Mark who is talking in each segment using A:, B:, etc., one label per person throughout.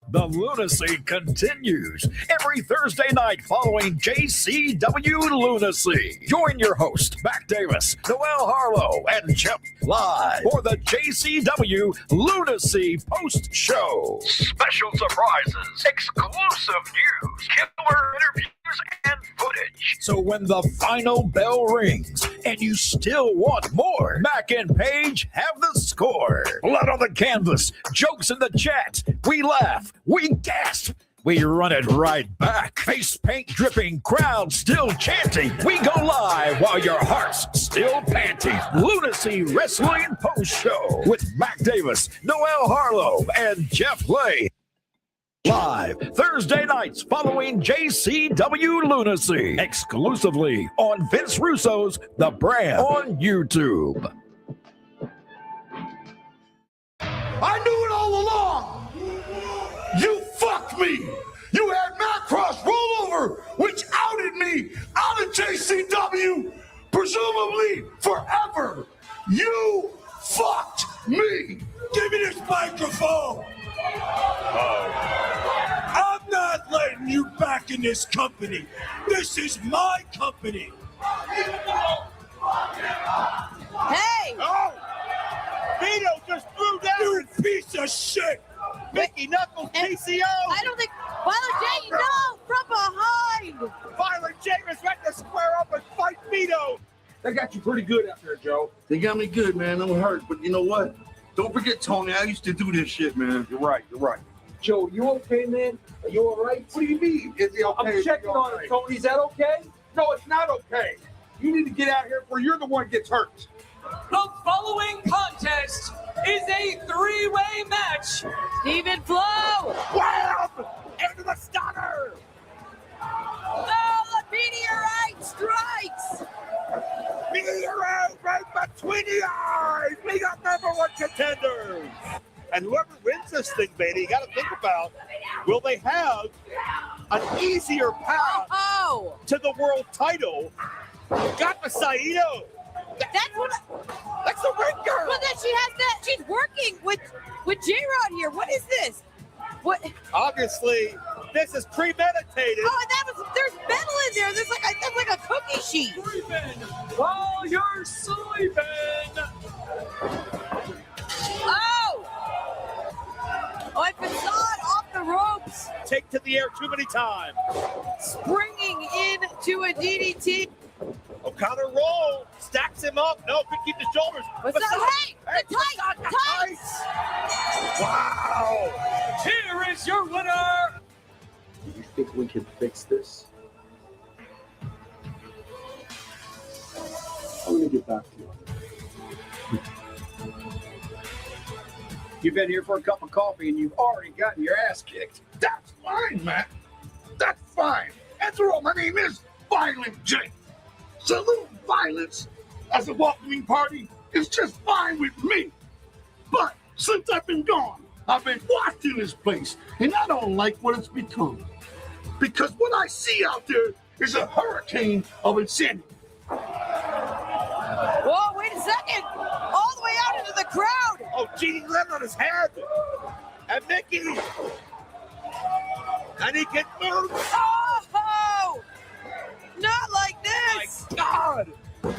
A: The lunacy continues every Thursday night following JCW Lunacy. Join your host, Mac Davis, Noel Harlow, and Jeff live for the JCW Lunacy Post Show. Special surprises, exclusive news, killer interviews, and footage. So when the final bell rings and you still want more, Mac and Paige have the score. Blood on the canvas, jokes in the chat. We laugh, we gasp, we run it right back. Face paint dripping, crowd still chanting. We go live while your heart's still panting. Lunacy Wrestling Post Show with Mac Davis, Noel Harlow, and Jeff Lay. Live Thursday nights following JCW Lunacy, exclusively on Vince Russo's The Brand on YouTube.
B: I knew it all along. You fucked me. You had Macross roll over, which outed me out of JCW, presumably forever. You fucked me. Give me this microphone. I'm not letting you back in this company. This is my company.
C: Hey!
B: Oh! Vito just blew down! You piece of shit! Mickey Knuckles, PCO!
C: I don't think... Violent J, no! From behind!
B: Violent J was ready to square up and fight Vito!
D: They got you pretty good out there, Joe.
E: They got me good, man. I'm hurt, but you know what? Don't forget, Tony, I used to do this shit, man.
D: You're right. Joe, you okay, man? Are you all right?
E: What do you mean? Is he okay?
D: I'm checking on him, Tony. Is that okay?
B: No, it's not okay. You need to get out here before you're the one who gets hurt.
F: The following contest is a three-way match.
C: Stephen Flo!
B: Wham! Into the stunner!
C: Oh, the meteorite strikes!
B: Meteorite right between the eyes! We got #1 contenders! And whoever wins this thing, baby, you got to think about, will they have an easier path to the world title? Got the Saito.
C: That's
B: the red girl.
C: Well, then she has that. She's working with J-Rod here. What is this? What?
B: Obviously, this is premeditated.
C: Oh, and there's metal in there. That's like a cookie sheet.
F: Sleeping while you're sleeping.
C: Oh, and Facade off the ropes.
B: Take to the air too many times.
C: Springing into a DDT.
B: O'Connor roll, stacks him up. No, could keep the shoulders.
C: What's that? Hey, the tights.
B: Wow.
F: Here is your winner.
D: Do you think we can fix this? I'm going to get back to you. You've been here for a cup of coffee and you've already gotten your ass kicked.
B: That's fine, Matt. That's fine. After all, my name is Violent J. Salute violence as a welcoming party is just fine with me. But since I've been gone, I've been watching this place, and I don't like what it's become. Because what I see out there is a hurricane of insanity.
C: Whoa, wait a second. All the way out into the crowd.
B: Oh, Genie landed on his head. And Mickey. And he can move.
C: Oh, not like this.
B: My God.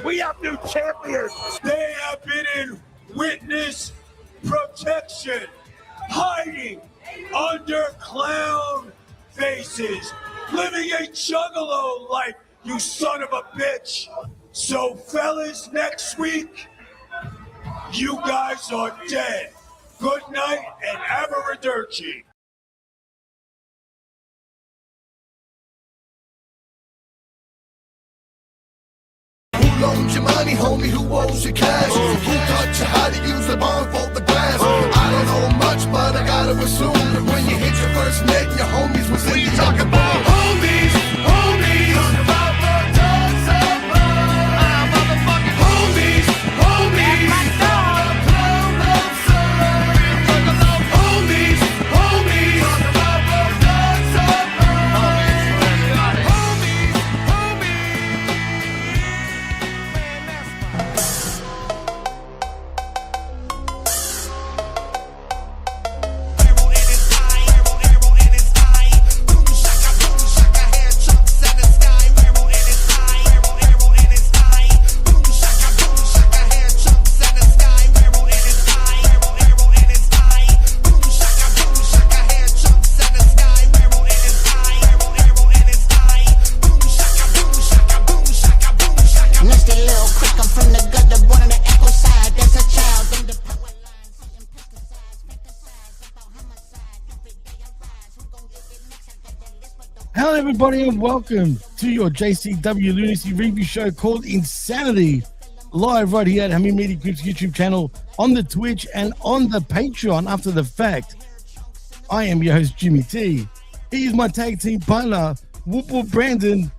B: We have new champions. They have been in witness protection, hiding under clown faces, living a juggalo life, you son of a bitch. So, fellas, next week, you guys are dead. Good night and arrivederci.
G: Who loans your money, homie? Who owes your cash? Who taught you how to use the bond for the glass? I don't know much, but I gotta assume that when you hit your first net, your homies was in you talking about homies, homies. Talk about the dogs of love. Motherfucking homies, homies. My dog. Clown of sorrow. Homies, homies. Talk about the dogs of love. Homies, homies.
H: Hello, everybody, and welcome to your JCW Lunacy review show called Insanity, live right here at Hammy Media Group's YouTube channel, on the Twitch, and on the Patreon after the fact. I am your host, Jimmy T. He is my tag team partner, Whoop Whoop Brandon.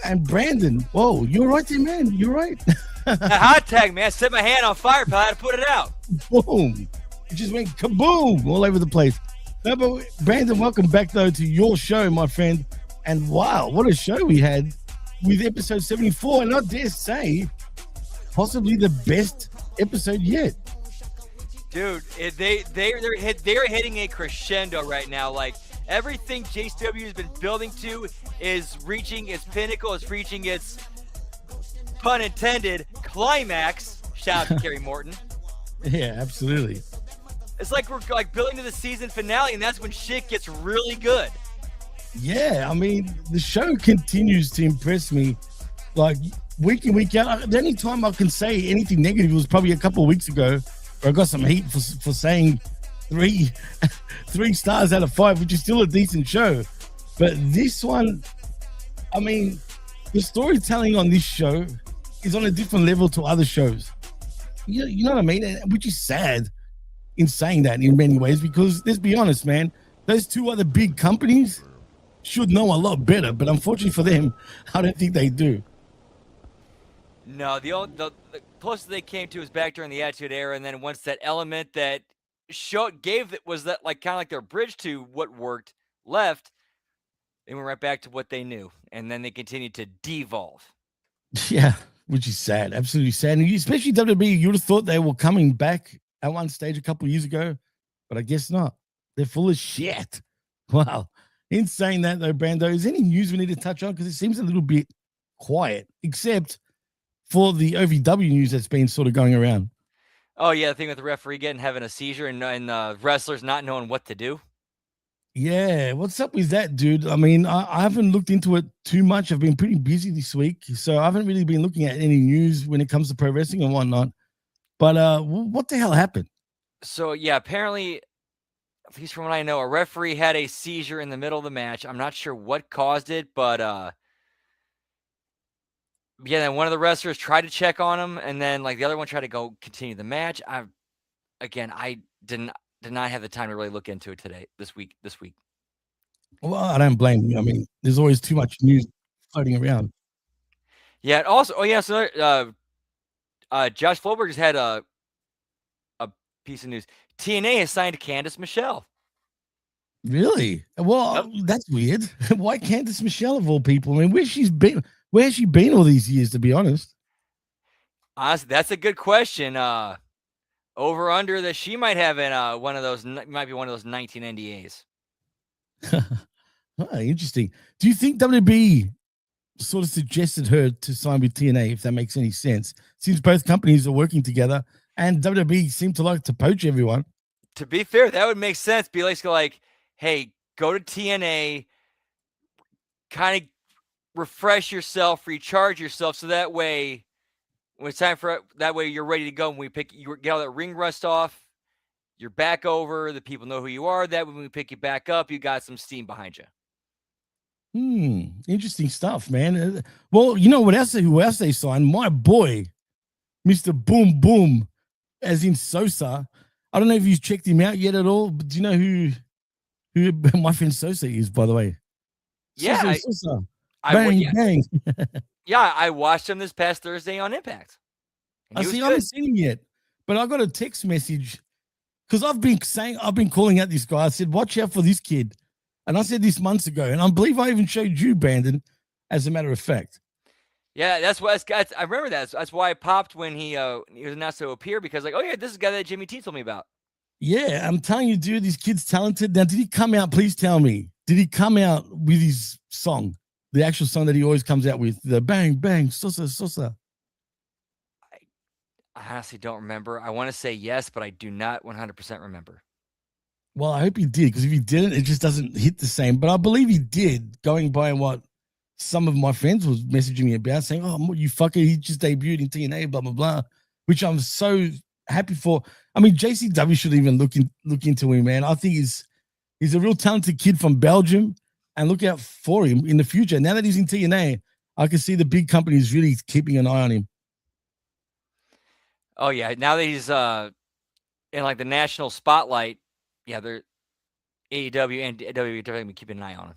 H: And Brandon, whoa, you're right there, man. You're right.
I: Hot tag, man. Set my hand on fire, pal. I had to put it out.
H: Boom. It just went kaboom all over the place. No, but Brandon, welcome back, though, to your show, my friend. And wow, what a show we had with episode 74. And I dare say, possibly the best episode yet.
I: Dude, they're hitting a crescendo right now. Like, everything JCW has been building to is reaching its pinnacle, is reaching its, pun intended, climax. Shout out to Kerry Morton.
H: Yeah, absolutely.
I: It's like we're like building to the season finale, and that's when shit gets really good.
H: Yeah, I mean, the show continues to impress me, like week in, week out. The only time I can say anything negative was probably a couple of weeks ago, where I got some heat for saying three stars out of 5, which is still a decent show. But this one, I mean, the storytelling on this show is on a different level to other shows. You know what I mean? Which is sad in saying that in many ways, because let's be honest, man, those two other big companies should know a lot better, but unfortunately for them, I don't think they do.
I: No, the closest they came to was back during the Attitude Era, and then once that element that was that like kind of like their bridge to what worked left, they went right back to what they knew, and then they continued to devolve.
H: Yeah, which is sad, absolutely sad. And especially WWE, you would have thought they were coming back at one stage a couple of years ago, but I guess not. They're full of shit. Wow. In saying that, though, Brando, is any news we need to touch on? Because it seems a little bit quiet, except for the OVW news that's been sort of going around.
I: Oh, yeah, the thing with the referee having a seizure and wrestlers not knowing what to do.
H: Yeah, what's up with that, dude? I mean, I haven't looked into it too much. I've been pretty busy this week, so I haven't really been looking at any news when it comes to pro wrestling and whatnot. But what the hell happened?
I: So, yeah, apparently, at least from what I know, a referee had a seizure in the middle of the match. I'm not sure what caused it, but yeah, then one of the wrestlers tried to check on him, and then like the other one tried to go continue the match. I did not have the time to really look into it this week.
H: Well, I don't blame you. I mean, there's always too much news floating around.
I: Yeah. Also, so Josh Floberg just had a piece of news. TNA has signed Candice Michelle.
H: Really? Well, That's weird. Why Candice Michelle of all people? I mean, where has she been all these years, to be honest?
I: Honestly, that's a good question. Over under that she might have in one of those 19 NDAs.
H: Interesting. Do you think WB sort of suggested her to sign with TNA, if that makes any sense, since both companies are working together and WWE seem to like to poach everyone?
I: To be fair, that would make sense. Be like, hey, go to TNA, kind of refresh yourself, recharge yourself, so that way when it's time for that way you're ready to go. When you get all that ring rust off, you're back over, the people know who you are. That when we pick you back up, you got some steam behind you.
H: Interesting stuff, man. Well, you know who else they signed? My boy, Mr. Boom Boom, as in Sosa. I don't know if you've checked him out yet at all, but do you know who my friend Sosa is, by the way?
I: Yeah.
H: Sosa. Bang.
I: Yeah, I watched him this past Thursday on Impact.
H: I haven't seen him yet, but I got a text message because I've been calling out this guy. I said, watch out for this kid. And I said this months ago, and I believe I even showed you, Brandon, as a matter of fact.
I: Yeah, that's why I remember that. That's why I popped when he was announced to appear, because like, oh yeah, this is the guy that Jimmy T told me about.
H: Yeah, I'm telling you, dude, this kid's talented. Now, did he come out? Please tell me. Did he come out with his song, the actual song that he always comes out with, the bang bang Sosa?
I: I honestly don't remember. I want to say yes, but I do not 100% remember.
H: Well, I hope he did, because if he didn't, it just doesn't hit the same. But I believe he did, going by what some of my friends was messaging me about, saying, oh, you fucker, he just debuted in TNA, blah, blah, blah, which I'm so happy for. I mean, JCW should even look into him, man. I think he's a real talented kid from Belgium, and look out for him in the future. Now that he's in TNA, I can see the big companies really keeping an eye on him.
I: Oh yeah, now that he's in like the national spotlight, yeah, they're AEW and WWE definitely keeping an eye on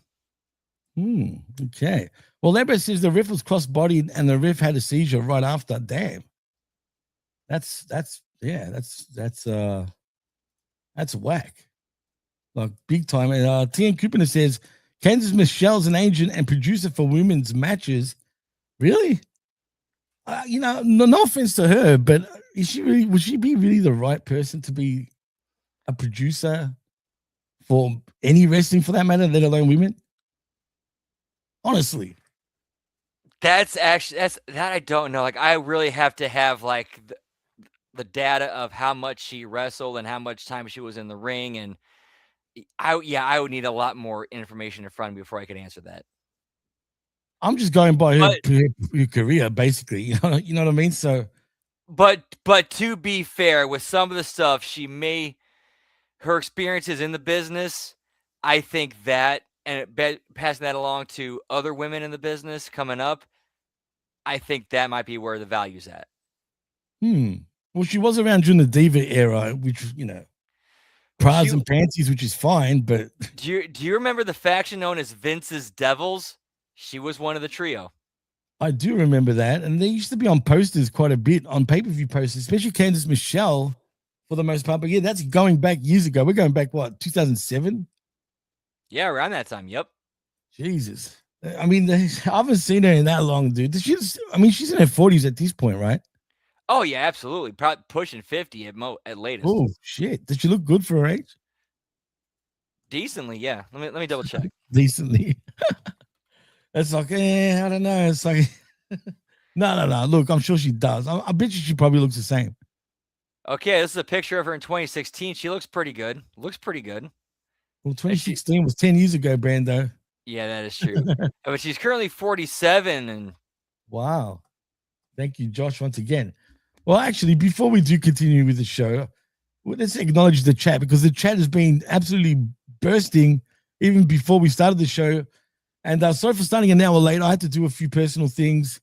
I: him.
H: Okay. Well, Lebra says the ref was cross-bodied and the ref had a seizure right after. Damn. That's whack. Like big time. And TN Cooper says Kansas Michelle's an agent and producer for women's matches. Really? No offense to her, but would she be really the right person to be a producer for any wrestling for that matter, let alone women? Honestly.
I: That I don't know. Like I really have to have like the data of how much she wrestled and how much time she was in the ring, and I would need a lot more information in front of me before I could answer that.
H: I'm just going by her career, basically. You know what I mean? So,
I: but to be fair, with some of the stuff her experiences in the business, I think that, and passing that along to other women in the business coming up, I think that might be where the value's at.
H: Well, she was around during the Diva era, which, bras and panties, which is fine, but
I: do you remember the faction known as Vince's Devils? She was one of the trio.
H: I do remember that, and they used to be on posters quite a bit, on pay-per-view posters, especially Candice Michelle for the most part. But yeah, that's going back years ago. We're going back, what, 2007?
I: Yeah, around that time. Yep.
H: Jesus. I mean, I haven't seen her in that long, dude. She's in her 40s at this point, right?
I: Oh yeah, absolutely. Probably pushing 50 at latest.
H: Oh shit! Did she look good for her age?
I: Decently, yeah. Let me double check.
H: Decently. It's like, I don't know. It's like, no. Look, I'm sure she does. I bet you she probably looks the same.
I: Okay, this is a picture of her in 2016. She looks pretty good. Looks pretty good.
H: Well, 2016 was 10 years ago, Brando.
I: Yeah, that is true. But she's currently 47, and
H: wow. Thank you, Josh, once again. Well, actually, before we do continue with the show, let's acknowledge the chat, because the chat has been absolutely bursting even before we started the show. And sorry for starting an hour late. I had to do a few personal things,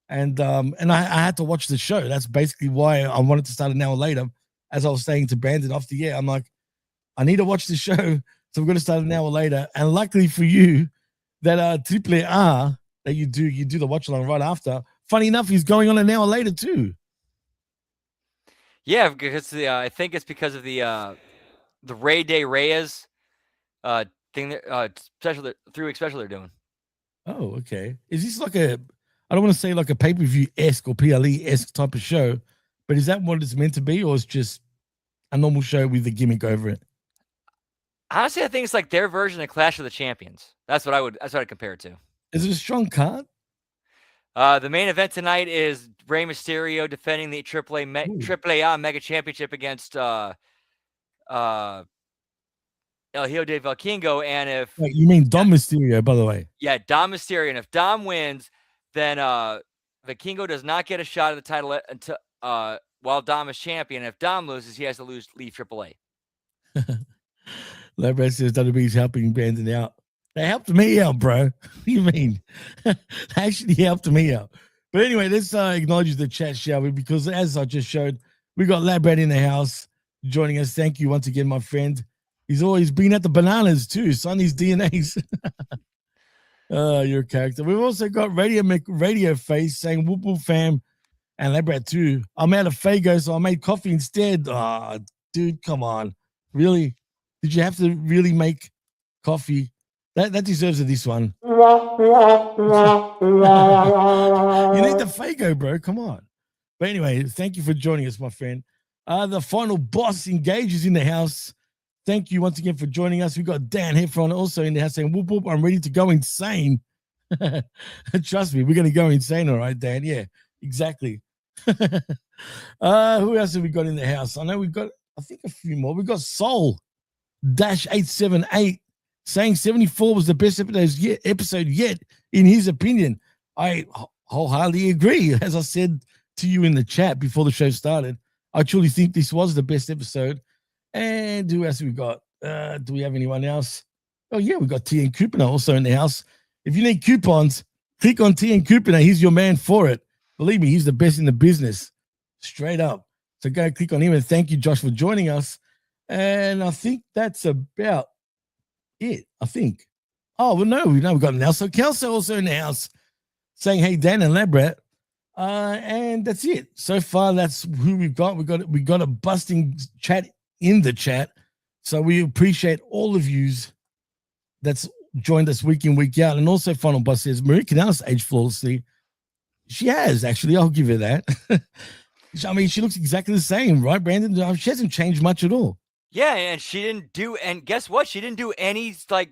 H: and I had to watch the show. That's basically why I wanted to start an hour later. As I was saying to Brandon off the air, I'm like, I need to watch the show, so we're going to start an hour later. And luckily for you, that Triple R that you do the watch along right after. Funny enough, he's going on an hour later too.
I: Yeah, because I think it's because of the Ray Day Reyes thing, special 3-week special they're doing.
H: Oh, okay. Is this like I don't want to say like a pay-per-view-esque or PLE-esque type of show, but is that what it's meant to be, or it's just a normal show with a gimmick over it?
I: Honestly, I think it's like their version of Clash of the Champions. That's what I'd compare it to.
H: Is it a strong card?
I: The main event tonight is Rey Mysterio defending the AAA Mega Championship against El Hijo de Vikingo. And if
H: you mean Dom Mysterio, by the way.
I: Yeah, Dom Mysterio. And if Dom wins, then Vikingo does not get a shot at the title until while Dom is champion. If Dom loses, he has to leave AAA.
H: Lebra says WWE's helping Brandon out. They helped me out, bro. What do you mean? They actually helped me out. But anyway, let's acknowledge the chat, shall we? Because as I just showed, we got Labrat in the house joining us. Thank you once again, my friend. He's always been at the bananas too, Sonny's DNAs. You're a character. We've also got Radio Face saying whoop whoop fam and Labrat too. I'm out of Fago, so I made coffee instead. Oh, dude, come on. Really? Did you have to really make coffee? That deserves this one. You need the Fago, bro. Come on. But anyway, thank you for joining us, my friend. The final boss engages in the house. Thank you once again for joining us. We got Dan Heffron also in the house saying, whoop, whoop, I'm ready to go insane. Trust me, we're going to go insane. All right, Dan. Yeah, exactly. Who else have we got in the house? I know we've got, I think, a few more. We've got Soul-878 saying 74 was the best episode yet, in his opinion. I wholeheartedly agree. As I said to you in the chat before the show started, I truly think this was the best episode. And who else have we got? Do we have anyone else? Oh, yeah, we got TN Couponer also in the house. If you need coupons, click on TN Couponer. He's your man for it. Believe me, he's the best in the business. Straight up. So go click on him, and thank you, Josh, for joining us. And I think that's about it, I think. Oh, well, no, we've got Nelson Kelso also in the house saying, hey, Dan and Labrat. And that's it. So far, that's who we've got. We got a busting chat in the chat. So we appreciate all of yous that's joined us week in, week out. And also, Final Boss says, Marie Canales aged flawlessly. She has, actually. I'll give her that. I mean, she looks exactly the same, right, Brandon? She hasn't changed much at all.
I: Yeah, and she didn't do, and guess what? She didn't do any like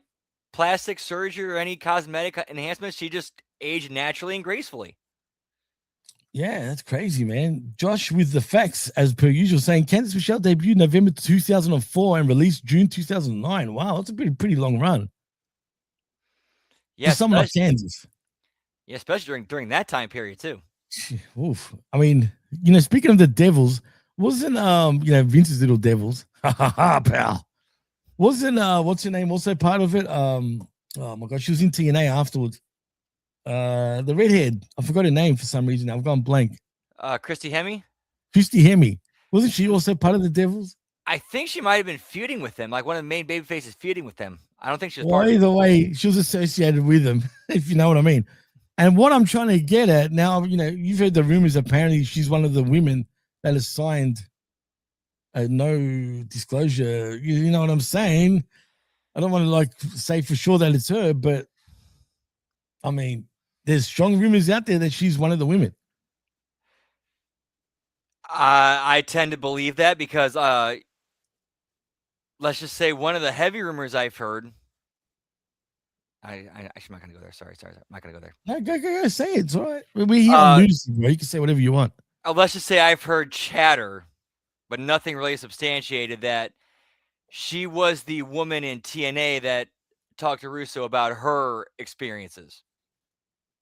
I: plastic surgery or any cosmetic enhancements. She just aged naturally and gracefully.
H: Yeah, that's crazy, man. Josh with the facts, as per usual, saying Candice Michelle debuted November 2004 and released June 2009. Wow, that's a pretty long run.
I: Yeah,
H: someone like Kansas.
I: Yeah, especially during that time period too.
H: Oof. I mean, speaking of the Devils, wasn't Vince's Little Devils? Ha ha ha, pal. Wasn't what's her name also part of it? Oh my god, she was in TNA afterwards. The redhead, I forgot her name for some reason. I've gone blank.
I: Christy Hemme.
H: Christy Hemme, wasn't she also part of the Devils?
I: I think she might have been feuding with them, like one of the main baby faces feuding with them. I don't think she was
H: part of it. Either way, she was associated with them, if you know what I mean. And what I'm trying to get at now, you've heard the rumors. Apparently, she's one of the women that has signed a no disclosure. You know what I'm saying? I don't want to say for sure that it's her, but I mean, there's strong rumors out there that she's one of the women.
I: I tend to believe that because let's just say one of the heavy rumors I've heard. I actually not going to go there. Sorry. I'm not going to go there.
H: No, go. Say it. It's all right. We're here on Lunacy, bro. You can say whatever you want.
I: Let's just say I've heard chatter, but nothing really substantiated that she was the woman in TNA that talked to Russo about her experiences.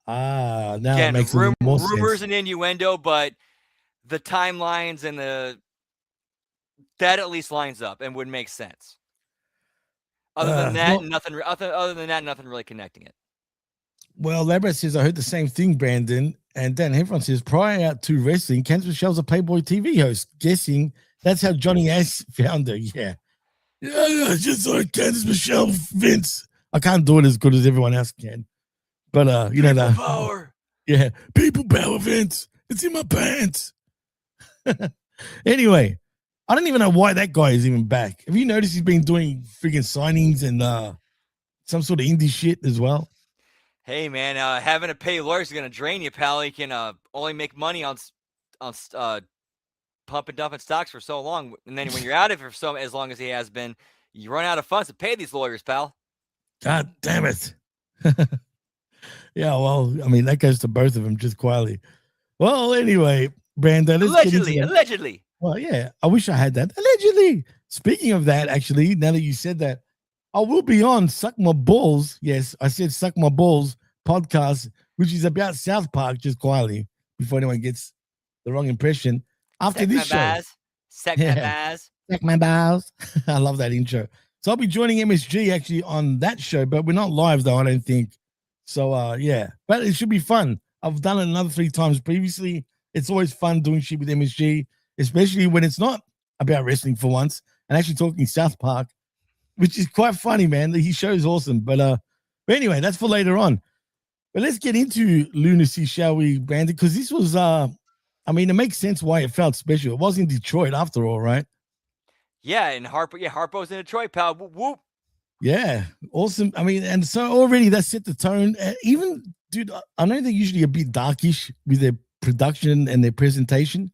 H: Now
I: again,
H: it makes
I: rumors and innuendo, but the timelines and that at least lines up and would make sense. Other than that, nothing really connecting it.
H: Well, Labrat says, I heard the same thing, Brandon. And Dan Heffron says, prior to wrestling, Candice Michelle's a Playboy TV host. Guessing that's how Johnny S found her. Yeah, just like Candice Michelle, Vince. I can't do it as good as everyone else can. But,
I: people power.
H: Yeah, people power, Vince. It's in my pants. Anyway, I don't even know why that guy is even back. Have you noticed he's been doing freaking signings and some sort of indie shit as well?
I: Hey, man, having to pay lawyers is going to drain you, pal. You can only make money on pump and dumping stocks for so long. And then when you're out of it for as long as he has been, you run out of funds to pay these lawyers, pal.
H: God damn it. Yeah, well, I mean, that goes to both of them just quietly. Well, anyway, Brandon.
I: Allegedly.
H: Well, yeah, I wish I had that. Allegedly. Speaking of that, actually, now that you said that, I will be on Suck My Balls. Yes, I said Suck My Balls podcast, which is about South Park, just quietly, before anyone gets the wrong impression. After this show.
I: Suck my balls.
H: Suck my balls. I love that intro. So I'll be joining MSG actually on that show, but we're not live though, I don't think. So, yeah, but it should be fun. I've done it another 3 times previously. It's always fun doing shit with MSG, especially when it's not about wrestling for once and actually talking South Park, which is quite funny, man. His show is awesome. But anyway, that's for later on. But let's get into Lunacy, shall we, Brandon? Because this was, I mean, it makes sense why it felt special. It was in Detroit after all, right?
I: Yeah, and Harpo's in Detroit, pal. Whoop, whoop.
H: Yeah, awesome. I mean, and so already that set the tone. Even, dude, I know they're usually a bit darkish with their production and their presentation,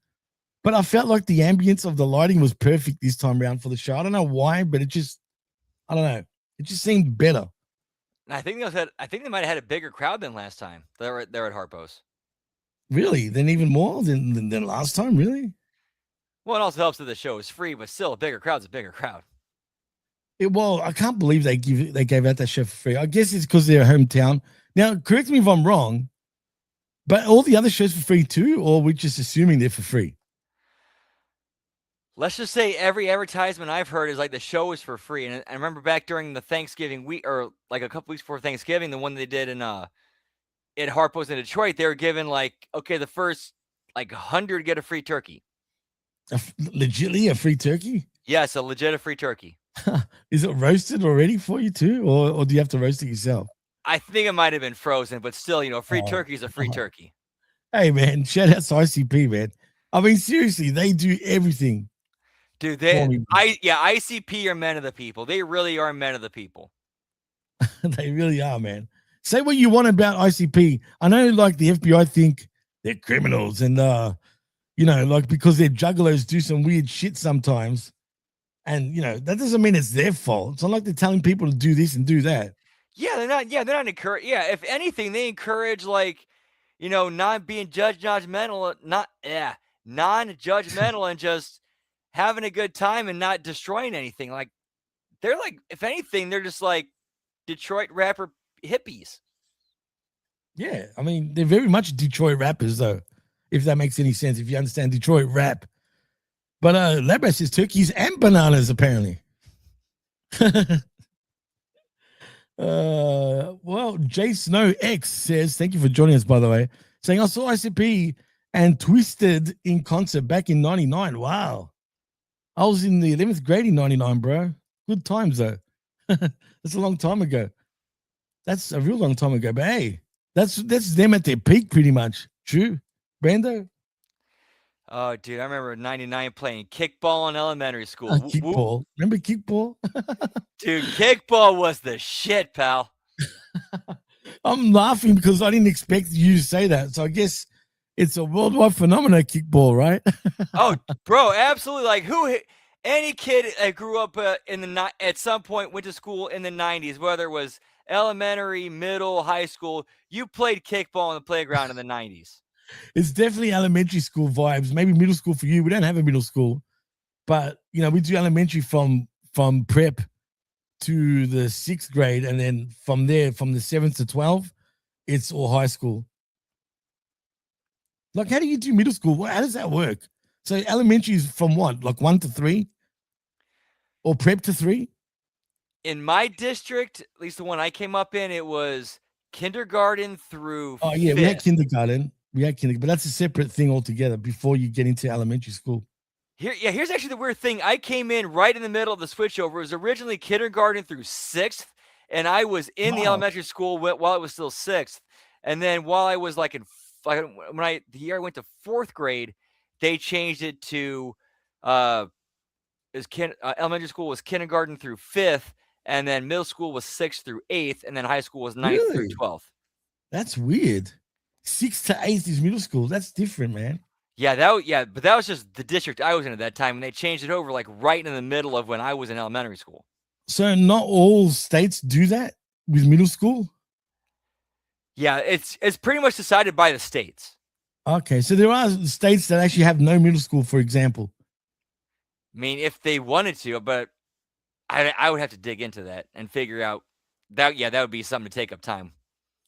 H: but I felt like the ambience of the lighting was perfect this time around for the show. I don't know why, but I don't know. It just seemed better.
I: And I think they might have had a bigger crowd than last time. They're at Harpo's.
H: Really? Then even more than last time? Really?
I: Well, it also helps that the show is free, but still, a bigger crowd's a bigger crowd.
H: Well, I can't believe they gave out that show for free. I guess it's because they're hometown. Now, correct me if I'm wrong, but all the other shows for free too, or we're just assuming they're for free?
I: Let's just say every advertisement I've heard is like the show is for free. And I remember back during the Thanksgiving week, or like a couple weeks before Thanksgiving, the one they did in Harpo's in Detroit, they were given like, okay, the first like 100 get a free turkey.
H: Legitly a free turkey?
I: Yes, a legit free turkey.
H: Is it roasted already for you too, or do you have to roast it yourself?
I: I think it might have been frozen, but still, a free turkey is a free turkey.
H: Hey man, shout out to ICP, man. I mean, seriously, they do everything.
I: Dude, ICP are men of the people. They really are men of the people.
H: They really are, man. Say what you want about ICP. I know, like, the FBI think they're criminals and, like, because they're juggalos do some weird shit sometimes. And, that doesn't mean it's their fault. It's not like they're telling people to do this and do that.
I: Yeah, they're not encourage. Yeah, if anything, they encourage, like, not being non-judgmental and just having a good time and not destroying anything. Like, they're like, if anything, they're just like Detroit rapper hippies.
H: Yeah, I mean, they're very much Detroit rappers, though, if that makes any sense, if you understand Detroit rap. But Labras says turkeys and bananas, apparently. Well, J Snow X says, thank you for joining us, by the way, saying, I saw ICP and Twisted in concert back in 99. Wow. I was in the 11th grade in 99, bro. Good times, though. That's a long time ago. That's a real long time ago. But hey, that's them at their peak, pretty much. True, Brando?
I: Oh, dude, I remember 99 playing kickball in elementary school.
H: Kickball. Remember kickball?
I: Dude, kickball was the shit, pal.
H: I'm laughing because I didn't expect you to say that. So I guess it's a worldwide phenomenon, kickball, right?
I: Oh, bro, absolutely. Like, any kid that grew up at some point went to school in the 90s, whether it was elementary, middle, high school, you played kickball on the playground in the 90s.
H: It's definitely elementary school vibes. Maybe middle school for you. We don't have a middle school, but we do elementary from prep to the 6th grade, and then from there, from the 7th to 12, it's all high school. Like, how do you do middle school? How does that work? So elementary is from what, like 1 to 3, or prep to 3?
I: In my district, at least the one I came up in, it was kindergarten through.
H: Oh yeah,
I: 5th.
H: we had kindergarten. But that's a separate thing altogether before you get into elementary school.
I: Here's actually the weird thing. I came in right in the middle of the switchover. It was originally kindergarten through 6th, and I was in the elementary school while it was still 6th. And then while I was like the year I went to 4th grade, they changed it to elementary school was kindergarten through 5th, and then middle school was 6th through 8th, and then high school was 9th through 12th.
H: That's weird. 6th to 8th is middle school. That's different, man.
I: Yeah, but that was just the district I was in at that time, and they changed it over like right in the middle of when I was in elementary school.
H: So not all states do that with middle school?
I: Yeah, it's pretty much decided by the states.
H: Okay, so there are states that actually have no middle school, for example.
I: I mean, if they wanted to, but I would have to dig into that and figure out that. Yeah, that would be something to take up time.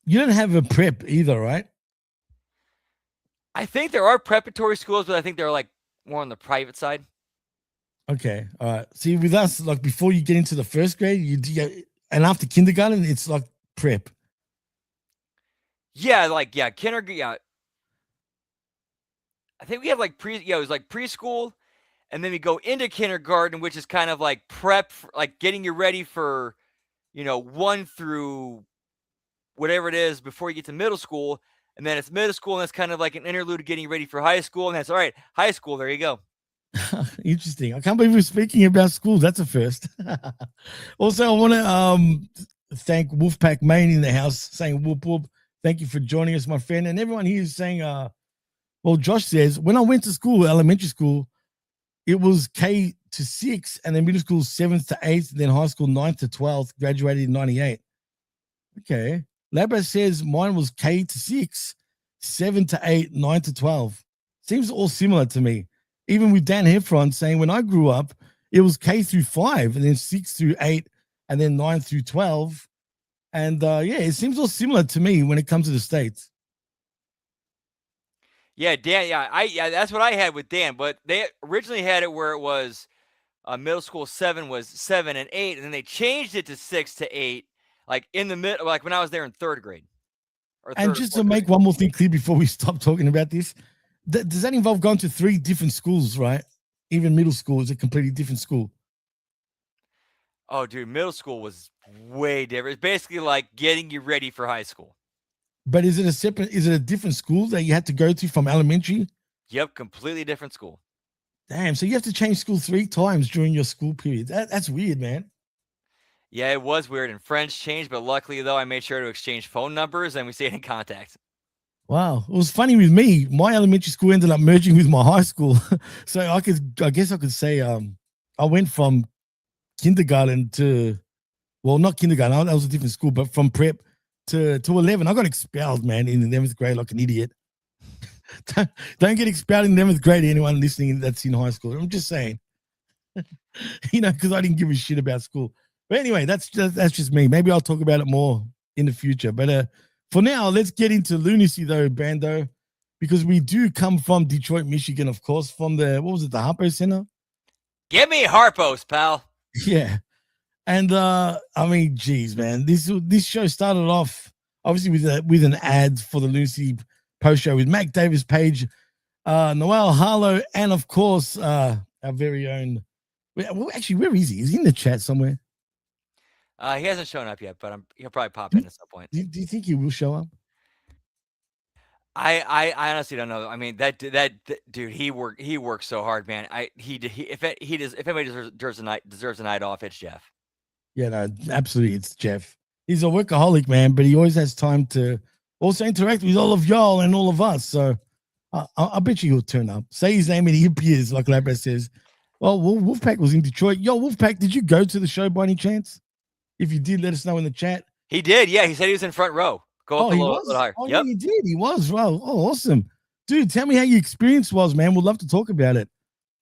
H: You don't have a prep either, right?
I: I think there are preparatory schools, but I think they're like more on the private side.
H: Okay, all right. See, with us, like before you get into the 1st grade, and after kindergarten, it's like prep.
I: Yeah, kindergarten. Yeah, I think we have like it was like preschool, and then we go into kindergarten, which is kind of like prep, like getting you ready for, 1 through whatever it is before you get to middle school. And then it's middle school, and that's kind of like an interlude of getting ready for high school. And that's all right. High school, there you go.
H: Interesting. I can't believe we're speaking about school. That's a first. Also, I want to thank Wolfpack Main in the house, saying whoop whoop. Thank you for joining us, my friend. And everyone here is saying, well, Josh says, when I went to school, elementary school, it was K to 6, and then middle school 7th to 8th, then high school 9th to 12th, graduated in 98. Okay. Labra says mine was K to 6, 7 to 8, 9 to 12. Seems all similar to me. Even with Dan Heffron saying when I grew up, it was K through 5, and then 6 through 8, and then 9 through 12. And it seems all similar to me when it comes to the States.
I: Yeah, Dan. Yeah, that's what I had with Dan. But they originally had it where it was middle school 7 was 7 and 8, and then they changed it to 6 to 8, like in the middle, like when I was there in 3rd grade.
H: And just to make one more thing clear before we stop talking about this, does that involve going to 3 different schools, right? Even middle school is a completely different school.
I: Oh, dude, middle school was way different. It's basically like getting you ready for high school.
H: But is it a different school that you had to go to from elementary?
I: Yep, completely different school.
H: Damn, so you have to change school 3 times during your school period. That's weird, man.
I: Yeah, it was weird, and friends changed, but luckily, though, I made sure to exchange phone numbers, and we stayed in contact.
H: Wow. It was funny with me. My elementary school ended up merging with my high school. So I guess I could say I went from kindergarten to, well, not kindergarten, that was a different school, but from prep to 11. I got expelled, man, in the 11th grade like an idiot. Don't get expelled in the 11th grade, anyone listening that's in high school. I'm just saying, because I didn't give a shit about school. But anyway, that's just me. Maybe I'll talk about it more in the future. But for now, let's get into lunacy, though, Bando, because we do come from Detroit, Michigan, of course, from the Harpo Center?
I: Give me Harpo's, pal.
H: Yeah. And, I mean, geez, man, this show started off, obviously, with an ad for the Lunacy post show with Mac Davis Page, Noel Harlow, and, of course, our very own, well, actually, where is he? Is he in the chat somewhere?
I: He hasn't shown up yet, but he'll probably pop in at some point.
H: Do you think he will show up?
I: I honestly don't know. I mean, that dude, he works so hard, man. If anybody deserves a night off, it's Jeff.
H: Yeah, no, absolutely, it's Jeff. He's a workaholic, man, but he always has time to also interact with all of y'all and all of us. So I bet you he'll turn up. Say his name and he appears, like Labra says. Well, Wolfpack was in Detroit. Yo, Wolfpack, did you go to the show by any chance? If you did, let us know in the chat.
I: He did, yeah. He said he was in front row. Go up a little higher.
H: Oh,
I: yep.
H: Yeah, he did. He was. Wow. Oh, awesome. Dude, tell me how your experience was, man. We'd love to talk about it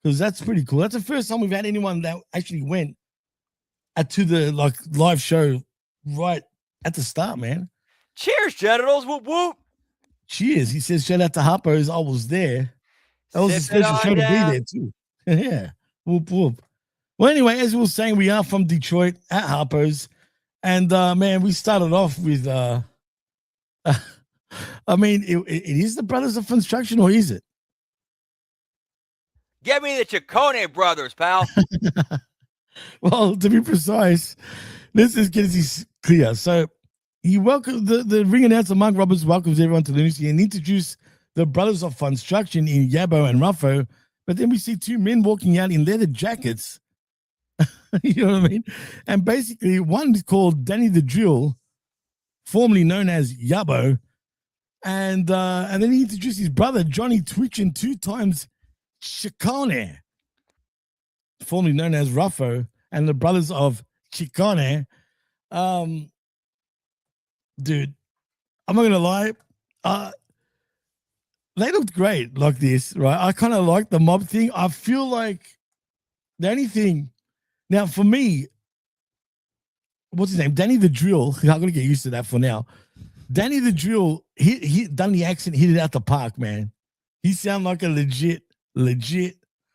H: because that's pretty cool. That's the first time we've had anyone that actually went to the live show right at the start, man.
I: Cheers, genitals. Whoop, whoop.
H: Cheers. He says, shout out to Harpo's. I was there. That was a special show to be there, too. Yeah. Whoop, whoop. Well, anyway, as we were saying, we are from Detroit at Harpo's. And, man, we started off with, I mean, it is the Brothers of Podstruction, or is it?
I: Get me the Ciccone brothers, pal.
H: Well, to be precise, let's just get this clear. So he welcomed the ring announcer, Mark Roberts, welcomes everyone to Lunacy and introduced the Brothers of Podstruction in Yabo and Ruffo. But then we see 2 men walking out in leather jackets. You know what I mean? And basically, one is called Danny the Drill, formerly known as Yabo. And then he introduced his brother, Johnny Twitchin, 2 times Ciccone, formerly known as Ruffo, and the Brothers of Ciccone. Dude, I'm not gonna lie. They looked great like this, right? I kind of like the mob thing. I feel like the only thing now for me, what's his name? Danny the Drill. I'm gonna get used to that for now. Danny the Drill, he done the accent, hit it out the park, man. He sound like a legit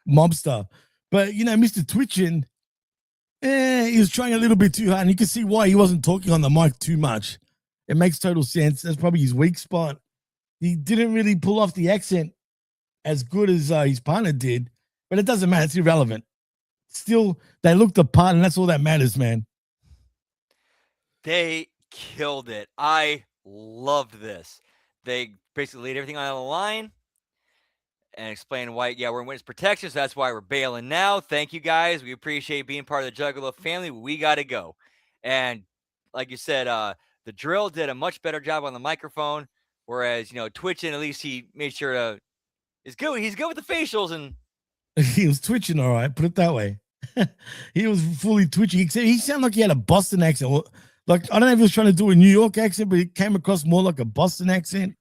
H: mobster. But Mr. Twitchin, he was trying a little bit too hard, and you can see why he wasn't talking on the mic too much. It makes total sense. That's probably his weak spot. He didn't really pull off the accent as good as his partner did, but it doesn't matter. It's irrelevant. Still, they looked the part, and that's all that matters, man.
I: They killed it. I loved this. They basically laid everything on the line and explained why, we're in witness protection, so that's why we're bailing now. Thank you, guys. We appreciate being part of the Juggalo family. We got to go. And like you said, the Drill did a much better job on the microphone, whereas, Twitchin, at least he made sure to is good. He's good with the facials, and
H: he was twitching all right, put it that way. He was fully twitching. He sounded like he had a Boston accent. Like, I don't know if he was trying to do a New York accent, but it came across more like a Boston accent.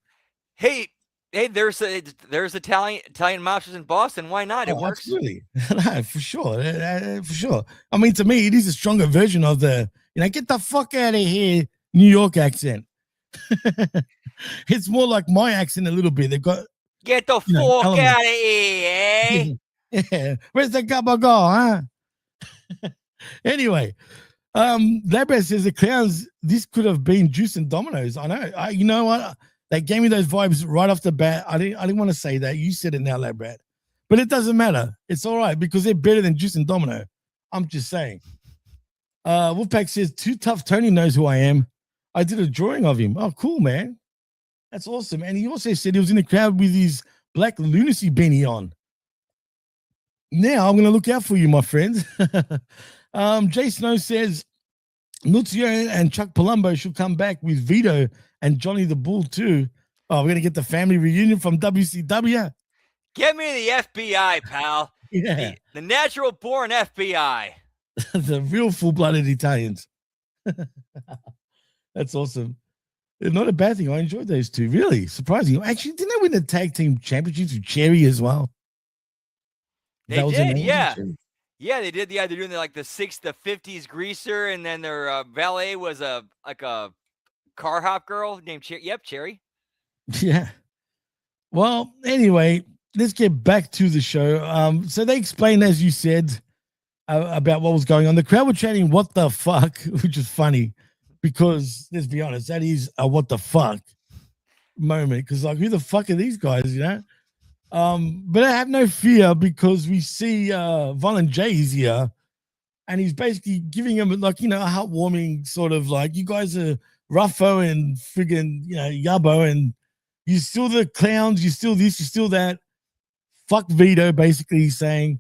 I: Hey, there's Italian mobsters in Boston. Why not? It works.
H: Absolutely. No, for sure. For sure. I mean, to me, it is a stronger version of the, get the fuck out of here, New York accent. It's more like my accent a little bit. They've got,
I: Get the
H: You know,
I: fuck
H: element.
I: out of here, eh?
H: Yeah. Where's the cup of go, huh? Anyway, Labra says the clowns, this could have been Juice and Dominoes. I know. You know what? They gave me those vibes right off the bat. I didn't want to say that. You said it now, Labrat. But it doesn't matter. It's all right because they're better than Juice and Domino. I'm just saying. Wolfpack says, Too Tough Tony knows who I am. I did a drawing of him. Oh, cool, man. That's awesome. And he also said he was in the crowd with his black lunacy beanie on. Now I'm going to look out for you, my friend. Jay Snow says, Nuzio and Chuck Palumbo should come back with Vito and Johnny the Bull too. Oh, we're going to get the family reunion from WCW.
I: Get me the FBI, pal.
H: Yeah.
I: The natural born FBI.
H: The real full-blooded Italians. That's awesome. Not a bad thing. I enjoyed those two. Really surprising. Actually, didn't they win the tag team championships with Cherry as well?
I: They did, yeah. Yeah, they did. Yeah, they're doing like the 50s greaser, and then their valet was a car hop girl named Cherry.
H: Yeah. Well, anyway, let's get back to the show. So they explained, as you said, about what was going on. The crowd were chanting, "What the fuck," which is funny because let's be honest, that is a what the fuck moment. Because like, who the fuck are these guys? You know. But I have no fear because we see Violent J is here, and he's basically giving him like, you know, a heartwarming sort of like, you guys are Ruffo and friggin', you know, Yubbo, and you're still the clowns, you're still this, you're still that. Fuck Vito, basically he's saying.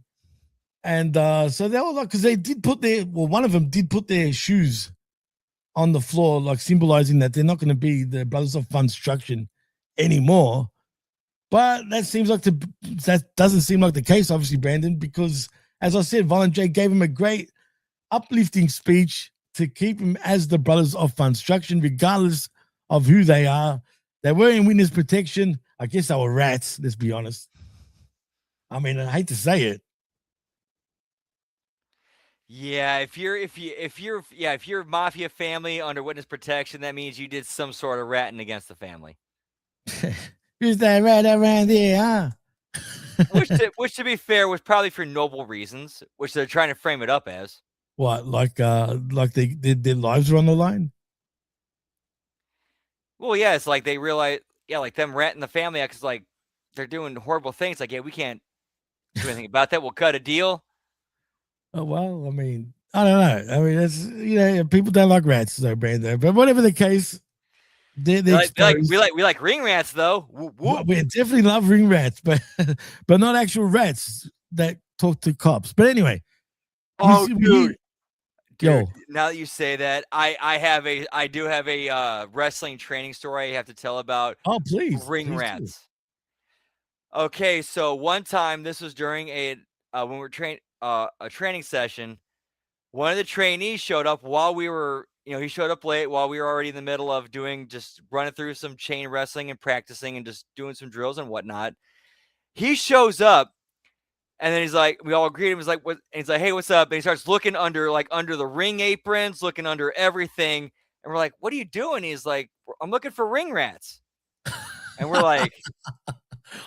H: And so they were like, because they did put one of them did put their shoes on the floor, like symbolizing that they're not going to be the Brothers of Podstruction anymore. But that doesn't seem like the case, obviously, Brandon, because as I said, Violent J gave him a great uplifting speech to keep him as the Brothers of Podstruction, regardless of who they are. They were in witness protection. I guess they were rats, let's be honest. I mean, I hate to say it.
I: Yeah, if you're mafia family under witness protection, that means you did some sort of ratting against the family.
H: Who's that rat around here, huh?
I: which to be fair was probably for noble reasons, which they're trying to frame it up as.
H: What, like their lives are on the line?
I: Well, yeah, it's like they realize, yeah, like them ratting the family out because like they're doing horrible things. Like, yeah, we can't do anything about that. We'll cut a deal.
H: Oh well, I mean, I don't know. I mean, that's, you know, people don't like rats, though, Brando. But whatever the case, we
I: like ring rats though. Whoop, whoop.
H: We definitely love ring rats, but not actual rats that talk to cops. But anyway,
I: dude,
H: yo,
I: now that you say that, I do have a wrestling training story I have to tell about.
H: Oh, please,
I: ring rats. Do. Okay, so one time, this was during when we were a training session. One of the trainees showed up while we were, he showed up late while we were already in the middle of just running through some chain wrestling and practicing and just doing some drills and whatnot. He shows up, and then he's like, we all greet him. He's like, what? And he's like, hey, what's up? And he starts looking under the ring aprons, looking under everything. And we're like, what are you doing? He's like, I'm looking for ring rats. And we're like,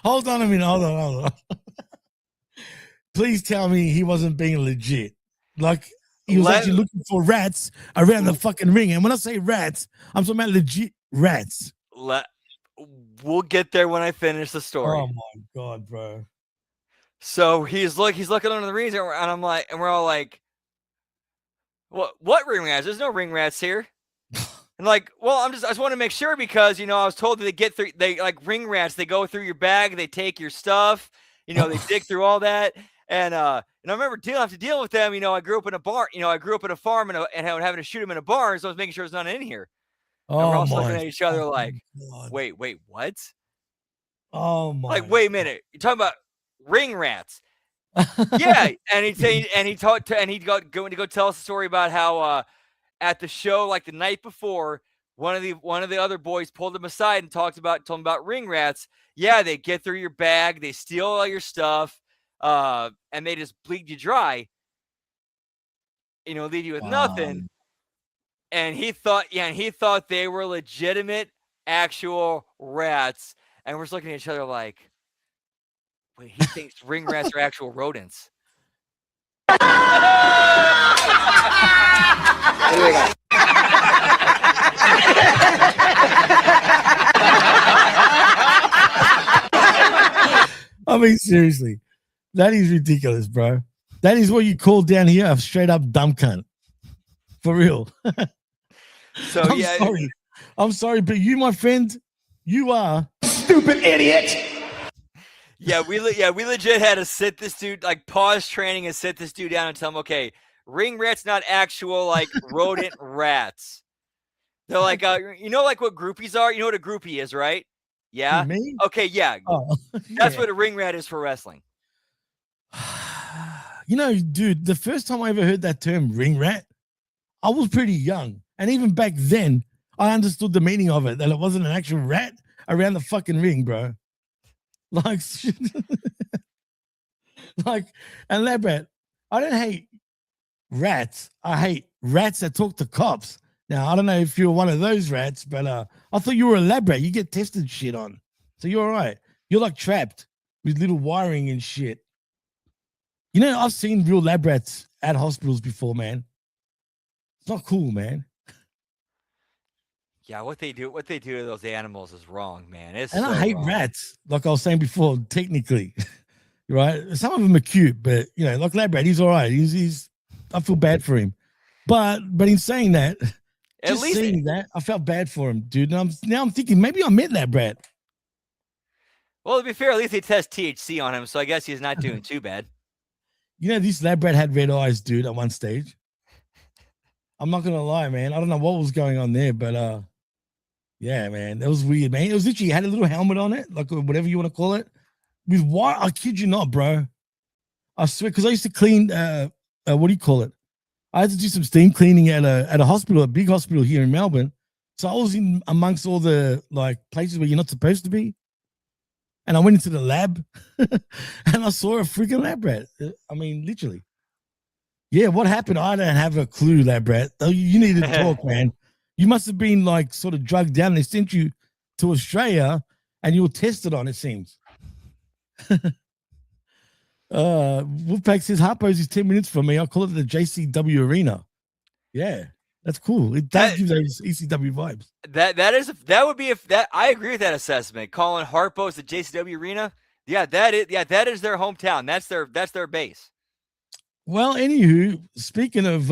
H: hold on a minute. Hold on. Please tell me he wasn't being legit. Like, he was actually looking for rats around the fucking ring. And when I say rats, I'm talking about legit rats.
I: We'll get there when I finish the story.
H: Oh my God, bro.
I: So he's looking under the rings, and I'm like, and we're all like, what ring rats? There's no ring rats here. And like, well, I just want to make sure because, I was told that they like ring rats, they go through your bag, they take your stuff, they dig through all that. And I remember having to deal with them. I grew up in a barn. I grew up in a farm and having to shoot them in a barn. So I was making sure there's none in here. And we're all looking at each other like, wait, what?
H: Oh my!
I: Like, wait a minute. You're talking about ring rats? Yeah. And he'd go to go tell us a story about how at the show, like the night before, one of the other boys pulled him aside and told him about ring rats. Yeah, they get through your bag, they steal all your stuff. And they just bleed you dry, leave you with nothing. And he thought they were legitimate, actual rats. And we're just looking at each other like, Wait, he thinks ring rats are actual rodents.
H: I mean, seriously, that is ridiculous, bro. That is what you call down here a straight up dumb cunt. For real.
I: So
H: I'm sorry, but you, my friend, you are
B: Stupid idiot.
I: Yeah, we legit had to sit this dude, like pause training and sit this dude down and tell him, okay, ring rats not actual like rodent rats. They're like, you know, like what groupies are. You know what a groupie is, right? Yeah.
H: me.
I: Okay, yeah.
H: Oh,
I: That's
H: yeah.
I: what a ring rat is for wrestling.
H: You know, dude, the first time I ever heard that term ring rat, I was pretty young. And even back then, I understood the meaning of it, that it wasn't an actual rat around the fucking ring, bro. Like, and lab rat, I don't hate rats. I hate rats that talk to cops. Now, I don't know if you're one of those rats, but I thought you were a lab rat. You get tested shit on. So you're all right. You're like trapped with little wiring and shit. You know, I've seen real lab rats at hospitals before, man. It's not cool, man.
I: Yeah, what they do to those animals is wrong, man.
H: And so I hate rats, like I was saying before, technically. Right? Some of them are cute, but you know, like lab rat, he's all right. He's I feel bad for him. But in saying that, just seeing that, I felt bad for him, dude. And now I'm thinking maybe I met lab rat.
I: Well, to be fair, at least they test THC on him, so I guess he's not doing too bad.
H: You know, this lab rat had red eyes, dude, at one stage. I'm not gonna lie, man. I don't know what was going on there, but yeah, man, that was weird, man. It was literally, he had a little helmet on it, like whatever you want to call it. With what? I kid you not, bro. I swear, because I used to clean, what do you call it? I had to do some steam cleaning at a hospital, a big hospital here in Melbourne. So I was in amongst all the like places where you're not supposed to be. And I went into the lab and I saw a freaking lab rat. I mean, literally. Yeah, what happened? I don't have a clue, lab rat. You need to talk, man. You must have been like sort of drugged down. They sent you to Australia and you were tested on, it seems. Wolfpack says Harpo's is 10 minutes from me. I call it the JCW arena. Yeah, that's cool. It does give those ECW vibes.
I: I agree with that assessment. Calling Harpo's the JCW arena. Yeah, that is their hometown. That's their base.
H: Well, anywho, speaking of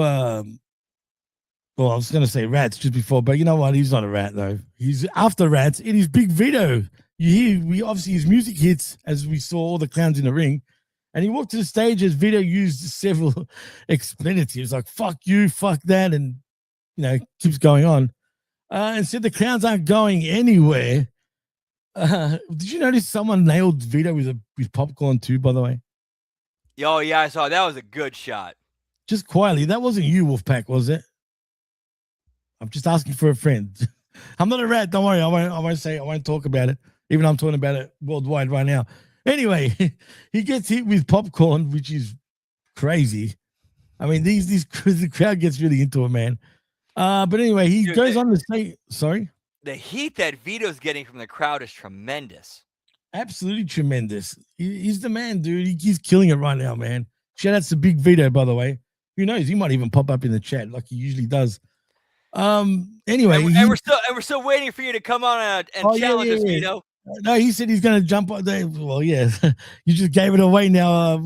H: well, I was going to say rats just before, but you know what? He's not a rat, though. He's after rats. It is Big Vito. You hear, obviously, his music hits as we saw all the clowns in the ring. And he walked to the stage as Vito used several expletives like, fuck you, fuck that, and, you know, keeps going on. And said the clowns aren't going anywhere. Did you notice someone nailed Vito with popcorn too, by the way?
I: Oh, yeah, I saw. That was a good shot. Just
H: quietly. That wasn't you, Wolfpack, was it? I'm just asking for a friend. I'm not a rat. Don't worry. I won't talk about it, even though I'm talking about it worldwide right now. Anyway, he gets hit with popcorn, which is crazy. I mean, the crowd gets really into it, man. But anyway, he goes on to say, sorry?
I: The heat that Vito's getting from the crowd is tremendous.
H: Absolutely tremendous. He's the man, dude. He's killing it right now, man. Shout out to Big Vito, by the way. Who knows? He might even pop up in the chat like he usually does. Anyway,
I: and we're still waiting for you to come on and challenge us, Vito.
H: No, he said he's going to jump on there. Well, yeah, you just gave it away now,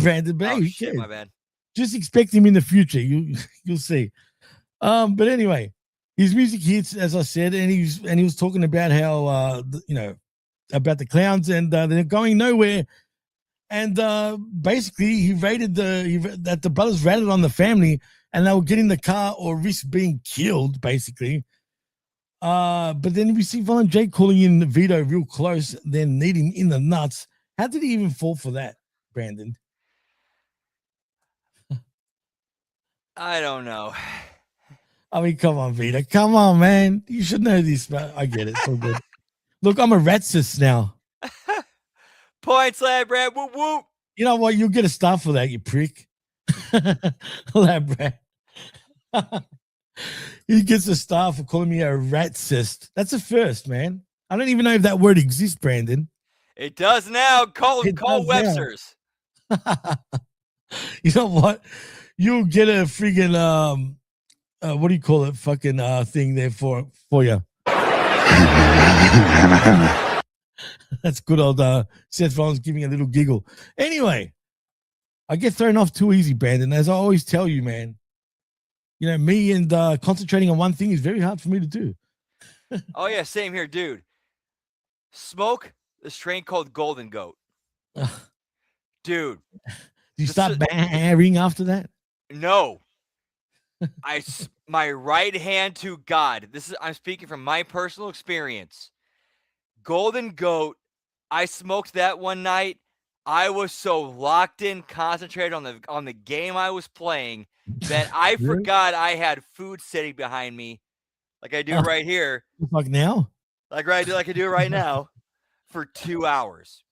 H: Brandon. But hey,
I: shit, my bad.
H: Just expect him in the future. You'll see. But anyway, his music hits, as I said, and he was talking about how about the clowns and they're going nowhere. And basically, he rated that the brothers ratted on the family, and they were getting the car or risk being killed, basically. But then we see Violent Jake calling in Vito real close, then kneading in the nuts. How did he even fall for that, Brandon?
I: I don't know.
H: I mean, come on, Vito. Come on, man. You should know this, but I get it. It's all good. Look, I'm a ratsis now.
I: Points, lab rat. Whoop, whoop.
H: You know what? You'll get a star for that, you prick. Lab rat. He gets a star for calling me a rat cyst. That's a first, man. I don't even know if that word exists, Brandon.
I: It does now. Call
H: It
I: call
H: does now.
I: Webster's.
H: You know what? You'll get a freaking what do you call it? Fucking thing there for you. That's good old Seth Rollins giving a little giggle. Anyway, I get thrown off too easy, Brandon. As I always tell you, man. You know, me and concentrating on one thing is very hard for me to do.
I: Oh yeah, same here, dude. Smoke the strain called Golden Goat, dude.
H: Do you start bearing after that?
I: No, my right hand to God. I'm speaking from my personal experience. Golden Goat. I smoked that one night. I was so locked in, concentrated on the game I was playing that I forgot I had food sitting behind me, like I do right here.
H: Like now?
I: Like I do right now, for 2 hours.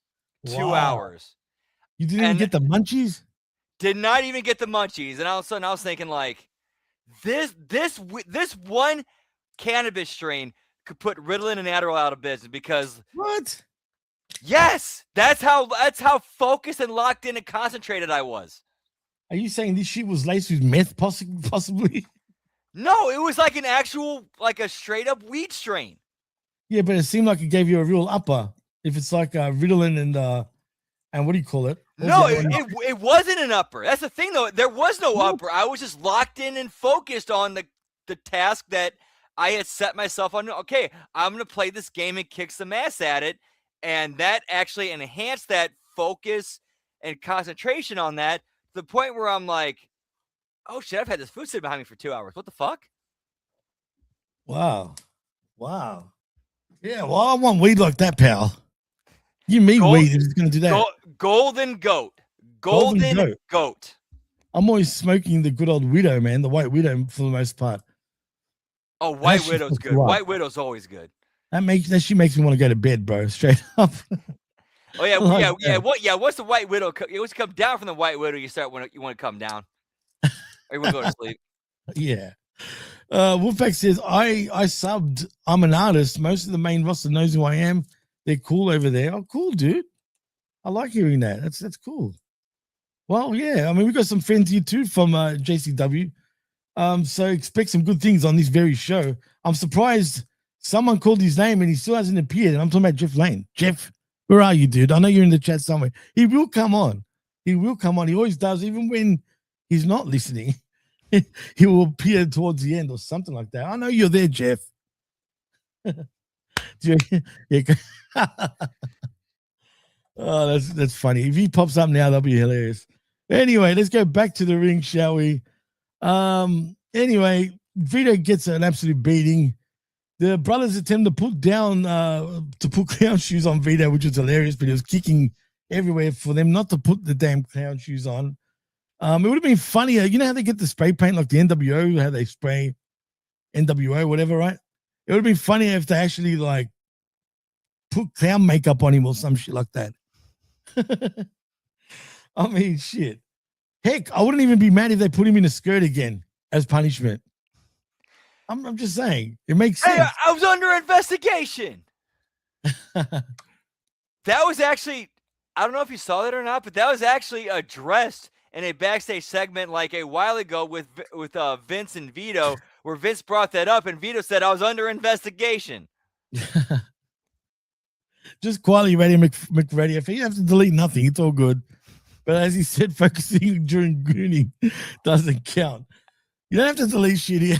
H: Wow.
I: 2 hours.
H: You didn't even get the munchies?
I: Did not even get the munchies, and all of a sudden I was thinking like, this one cannabis strain could put Ritalin and Adderall out of business because
H: what?
I: Yes, that's how focused and locked in and concentrated I was.
H: Are you saying this shit was laced with meth, possibly?
I: No, it was like an actual, like a straight up weed strain.
H: Yeah, but it seemed like it gave you a real upper. If it's like Ritalin and what do you call it?
I: No, it wasn't an upper. That's the thing, though. There was no upper. I was just locked in and focused on the task that I had set myself on. Okay, I'm going to play this game and kick some ass at it. And that actually enhanced that focus and concentration on that to the point where I'm like, oh shit, I've had this food sitting behind me for 2 hours. What the fuck?
H: Wow. Yeah, well, I want weed like that, pal. Give me weed if it's going to do that.
I: Golden Goat. Golden goat.
H: I'm always smoking the good old Widow, man. The White Widow for the most part.
I: Oh, White Widow's good. White Widow's always good.
H: That she makes me want to go to bed, bro. Straight up.
I: Oh yeah, yeah. What's the White Widow? Once you come down from the White Widow, you want to come down. Or you want to go to sleep.
H: Yeah. Wolfpack says I subbed. I'm an artist. Most of the main roster knows who I am. They're cool over there. Oh, cool, dude. I like hearing that. That's cool. Well, yeah. I mean, we got some friends here too from JCW. So expect some good things on this very show. I'm surprised. Someone called his name and he still hasn't appeared. And I'm talking about Jeff Lane. Jeff, where are you, dude? I know you're in the chat somewhere. He will come on. He always does, even when he's not listening. He will appear towards the end or something like that. I know you're there, Jeff. Oh, that's funny. If he pops up now, that'll be hilarious. Anyway, let's go back to the ring, shall we? Anyway, Vito gets an absolute beating. The brothers attempt to put clown shoes on Vito, which was hilarious, but he was kicking everywhere for them not to put the damn clown shoes on. It would have been funnier. You know how they get the spray paint like the NWO, how they spray NWO, whatever, right? It would have been funnier if they actually like put clown makeup on him or some shit like that. I mean, shit. Heck, I wouldn't even be mad if they put him in a skirt again as punishment. I'm just saying, it makes sense.
I: Hey, I was under investigation. That was actually, I don't know if you saw that or not, but that was actually addressed in a backstage segment like a while ago with Vince and Vito, where Vince brought that up and Vito said, I was under investigation.
H: Just quietly ready, McReady. If you have to delete nothing, it's all good. But as he said, focusing during gooning doesn't count. You don't have to delete shit here.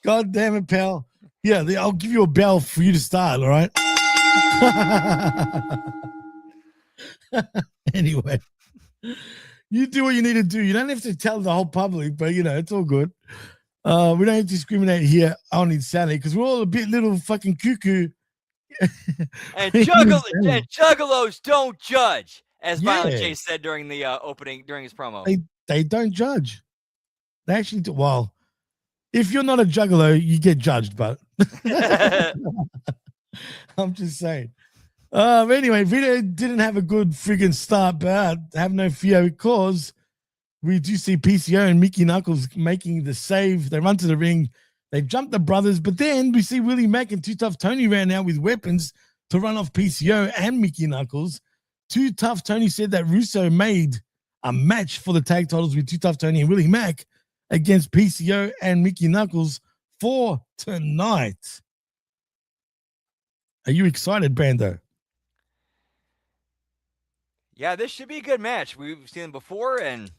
H: God damn it, pal. Yeah, I'll give you a bell for you to start, all right? Anyway, you do what you need to do. You don't have to tell the whole public, but, it's all good. We don't have to discriminate here on Insanity because we're all a bit little fucking cuckoo.
I: And Juggalos don't judge, as Violent J said during the opening, during his promo.
H: They don't judge. They actually do. Well, if you're not a juggalo, you get judged, but I'm just saying. Anyway, Vito didn't have a good friggin' start, but have no fear because we do see PCO and Mickey Knuckles making the save. They run to the ring. They jump the brothers, but then we see Willie Mack and Too Tough Tony ran out with weapons to run off PCO and Mickey Knuckles. Too Tough Tony said that Russo made a match for the tag titles with Too Tough Tony and Willie Mack against PCO and Mickey Knuckles for tonight. Are you excited, Brando?
I: Yeah, this should be a good match. We've seen them before, and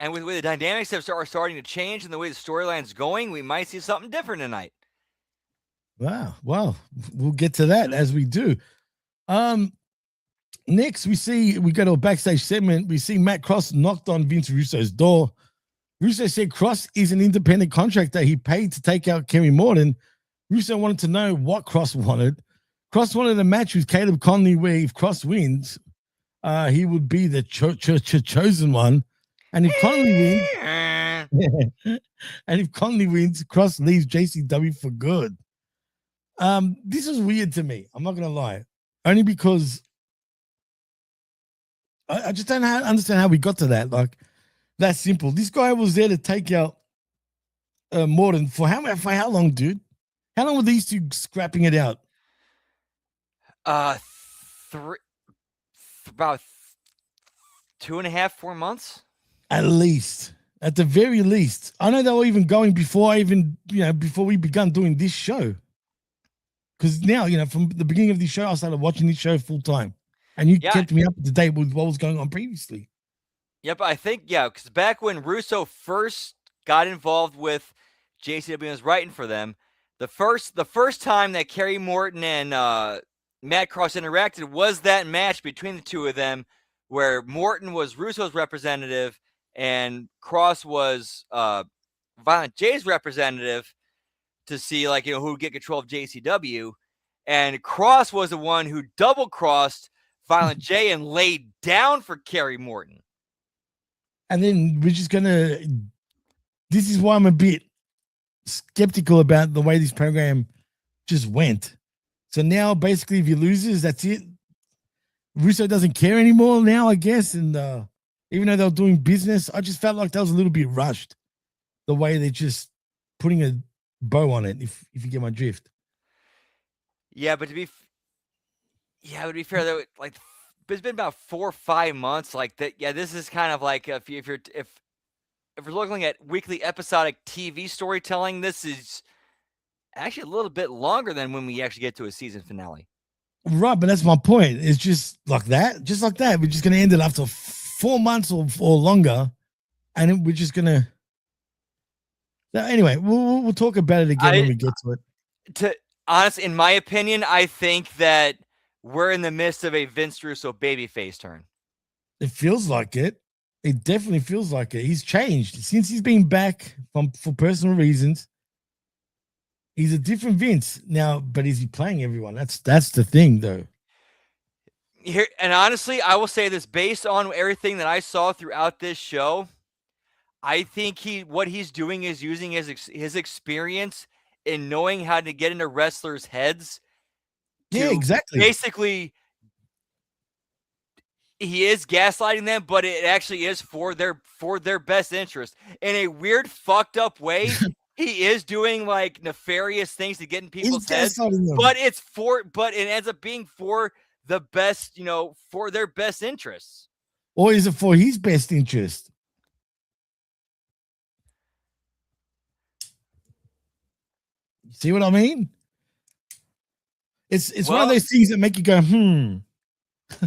I: with the dynamics that are starting to change and the way the storyline's going, we might see something different tonight.
H: Wow. Well, we'll get to that as we do. Next, we go to a backstage segment. We see Matt Cross knocked on Vince Russo's door. Russo said Cross is an independent contractor he paid to take out Kerry Morton. Russo wanted to know what Cross wanted. Cross wanted a match with Caleb Conley where if Cross wins, he would be the chosen one. And if Conley wins, Cross leaves JCW for good. This is weird to me. I'm not gonna lie, only because I just don't understand how we got to that. Like, that's simple. This guy was there to take out Morton for how long, dude? How long were these two scrapping it out?
I: About 2.5, 4 months.
H: At least, at the very least. I know they were even going before we begun doing this show. Because now, from the beginning of the show, I started watching this show full time. And you kept me up to date with what was going on previously.
I: Yep, I think, because back when Russo first got involved with JCW and was writing for them, the first time that Kerry Morton and Matt Cross interacted was that match between the two of them where Morton was Russo's representative and Cross was Violent J's representative to see who would get control of JCW. And Cross was the one who double-crossed Violent J and laid down for Kerry Morton.
H: And then we're just gonna. This is why I'm a bit skeptical about the way this program just went. So now, basically, if he loses, that's it. Russo doesn't care anymore now, I guess. And even though they were doing business, I just felt like that was a little bit rushed. The way they're just putting a bow on it, if you get my drift.
I: Yeah, but to be fair, though, it's been about 4 or 5 months like that. Yeah, this is kind of like if we're looking at weekly episodic TV storytelling, this is actually a little bit longer than when we actually get to a season finale.
H: Right, but that's my point. It's just like that. We're just gonna end it after 4 months or longer, and we're just gonna. Anyway, we'll talk about it again when we get to it.
I: Honestly, in my opinion, I think that we're in the midst of a Vince Russo babyface turn.
H: It feels like it. It definitely feels like it. He's changed since he's been back for personal reasons. He's a different Vince now, but is he playing everyone? That's the thing, though.
I: Here, and honestly, I will say this based on everything that I saw throughout this show. I think what he's doing is using his experience in knowing how to get into wrestlers' heads.
H: Yeah, exactly.
I: Basically, he is gaslighting them, but it actually is for their best interest. In a weird, fucked up way, he is doing nefarious things to get in people's heads. But it ends up being for the best, for their best interests.
H: Or is it for his best interest? See what I mean? It's one of those things that make you go,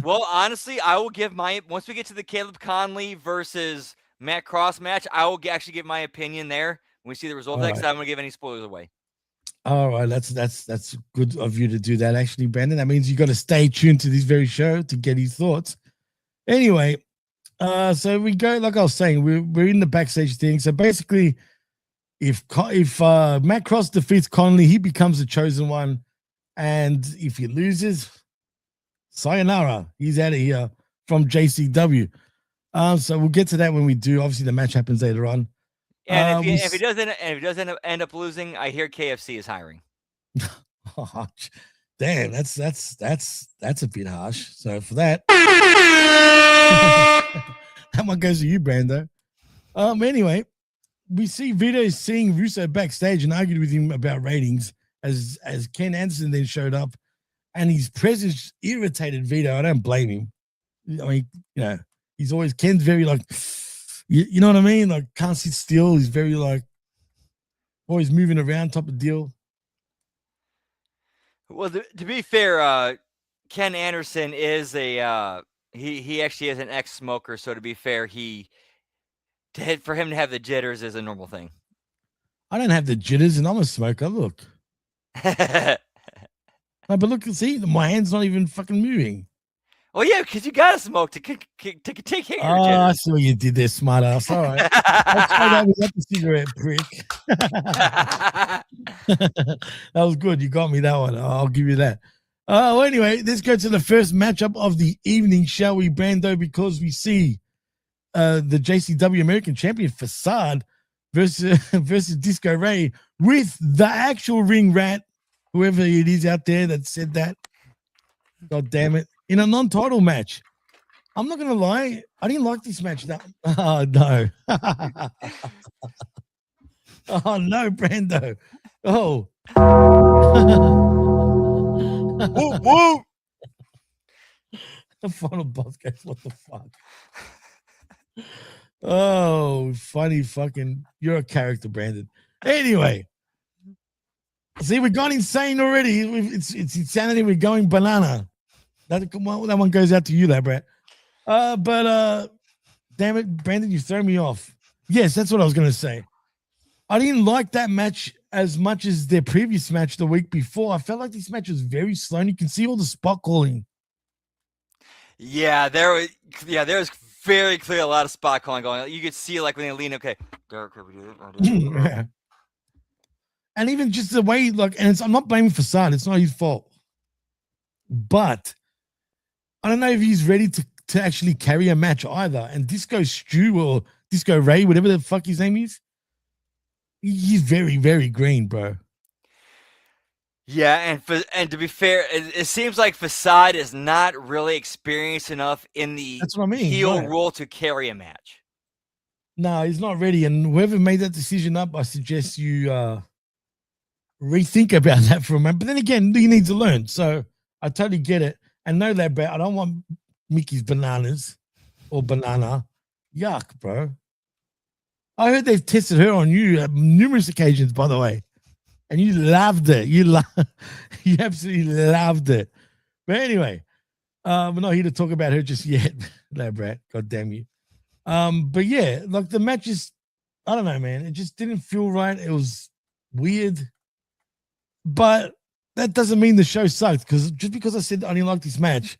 I: Well, honestly, I will give once we get to the Caleb Conley versus Matt Cross match, I will actually give my opinion there. When we see the result next time, I'm going to give any spoilers away. All
H: right, that's good of you to do that, actually, Brandon. That means you got to stay tuned to this very show to get his thoughts. Anyway, so we go, like I was saying, we're in the backstage thing. So basically, if Matt Cross defeats Conley, he becomes the chosen one. And if he loses, sayonara. He's out of here from JCW. So we'll get to that when we do. Obviously, the match happens later on.
I: And if he doesn't end up losing, I hear KFC is hiring.
H: Oh, damn, that's a bit harsh. So for that, that one goes to you, Brando. Anyway, we see Vito seeing Russo backstage and argued with him about ratings as Ken Anderson then showed up and his presence irritated Vito. I don't blame him. I mean, you know, he's always Ken's very like, you know what I mean? Like can't sit still. He's very like always moving around type of deal.
I: Well, to be fair, Ken Anderson is a he actually is an ex-smoker. So to be fair, for him to have the jitters is a normal thing.
H: I don't have the jitters, and I'm a smoker. Look, no, but look, see, my hand's not even fucking moving.
I: Well, yeah, because you gotta smoke to take care of your jitters.
H: I see what you did there, smart ass. All right, I'll try that without the cigarette, prick. That was good. You got me that one. I'll give you that. Well, anyway, let's go to the first matchup of the evening, shall we, Brando? Because we see the JCW American Champion Facade versus Disco Ray with the actual ring rat, whoever it is out there that said that. God damn it. In a non-title match. I'm not going to lie. I didn't like this match. Oh, no. Oh, no, Brando. Oh.
I: Whoop, whoop.
H: The final boss goes, what the fuck? Oh, funny fucking. You're a character, Brandon. Anyway. See, we've gone insane already. It's insanity. We're going banana. That one goes out to you, there, Brett. But damn it, Brandon, you throw me off. Yes, that's what I was going to say. I didn't like that match as much as their previous match the week before. I felt like this match was very slow, and you can see all the spot calling.
I: Yeah, there was very clear a lot of spot calling going on. You could see like when they lean, okay, Derek, could we do it?
H: Yeah. And even just the way, like, and I'm not blaming Facade, it's not his fault. But I don't know if he's ready to actually carry a match either. And Disco Stu or Disco Ray, whatever the fuck his name is, he's very, very green, bro.
I: Yeah, and to be fair, it seems like Facade is not really experienced enough in the
H: That's what I mean,
I: heel
H: right.
I: role to carry a match.
H: No, he's not ready. And whoever made that decision up, I suggest you rethink about that for a moment. But then again, he needs to learn. So I totally get it. And know that, bro. I don't want Mickey's bananas or banana. Yuck, bro. I heard they've tested her on you at numerous occasions, by the way. And you loved it. You absolutely loved it. But anyway, we're not here to talk about her just yet. No, Brad. God damn you. But yeah, like the match is, I don't know, man. It just didn't feel right. It was weird. But that doesn't mean the show sucked, because just because I said I didn't like this match,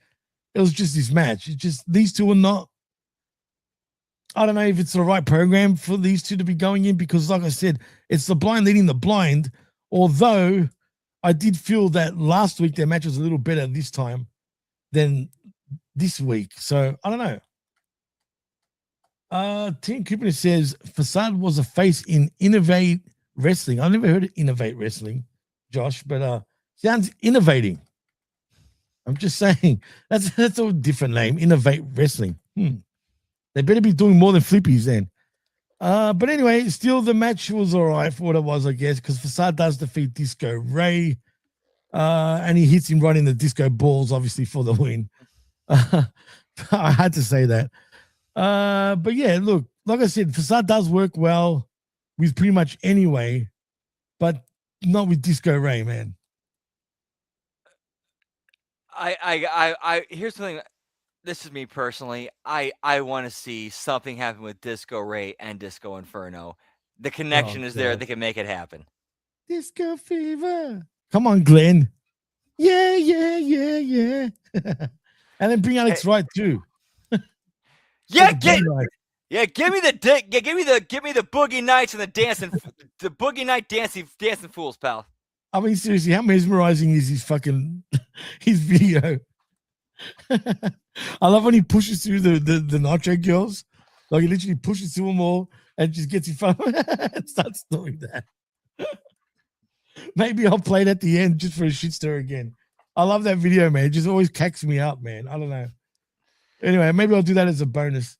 H: it was just this match. It's just these two are not. I don't know if it's the right program for these two to be going in, because, like I said, it's the blind leading the blind. Although I did feel that last week their match was a little better this time than this week. So I don't know. Tim Cooper says Facade was a face in Innovate Wrestling. I never heard of Innovate Wrestling, Josh, but sounds innovating. I'm just saying that's a different name. Innovate Wrestling. They better be doing more than flippies then. But anyway, still the match was all right for what it was, I guess, because Facade does defeat Disco Ray, and he hits him right in the disco balls, obviously, for the win. I had to say that. But yeah, look, like I said, Facade does work well with pretty much anyway, but not with Disco Ray, man.
I: I here's something. This is me personally. I want to see something happen with Disco Ray and Disco Inferno. The connection is there. They can make it happen.
H: Disco Fever. Come on, Glenn. Yeah, yeah, yeah, yeah. And then bring Alex Wright too.
I: Yeah, give me the Boogie Nights and the Boogie Night dancing fools, pal.
H: I mean, seriously, how mesmerizing is his fucking his video? I love when he pushes through the Nitro girls. Like he literally pushes through them all and just gets in front of them and starts doing that. Maybe I'll play it at the end just for a shit stir again. I love that video, man. It just always cacks me up, man. I don't know. Anyway, maybe I'll do that as a bonus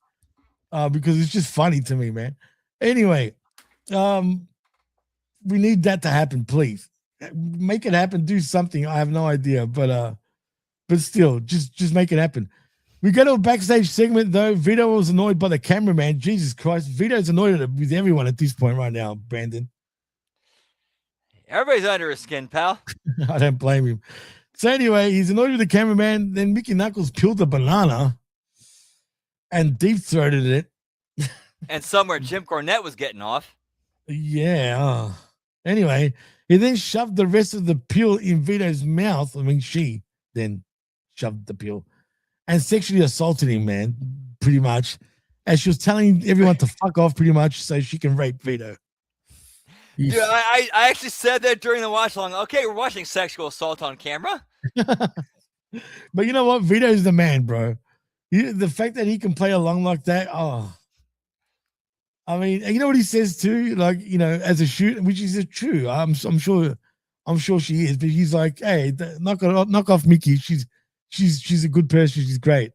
H: because it's just funny to me, man. Anyway, we need that to happen, please. Make it happen. Do something. I have no idea, but but still, just make it happen. We go to a backstage segment though. Vito was annoyed by the cameraman. Jesus Christ, Vito's annoyed with everyone at this point right now. Brandon,
I: Everybody's under his skin, pal.
H: I don't blame him. So anyway, he's annoyed with the cameraman. Then Mickey Knuckles peeled the banana and deep throated it.
I: And somewhere Jim Cornette was getting off.
H: Yeah. Anyway, he then shoved the rest of the peel in Vito's mouth. I mean, she then shoved the peel and sexually assaulted him, man, pretty much. As she was telling everyone to fuck off pretty much so she can rape Vito.
I: Dude, I actually said that during the watch along. Okay, we're watching sexual assault on camera.
H: But you know what? Vito's the man, bro. The fact that he can play along like that, I mean, you know what he says too, like, you know, as a shoot, which is true. I'm sure she is, but he's like, hey, knock off Mickey. She's a good person. She's great,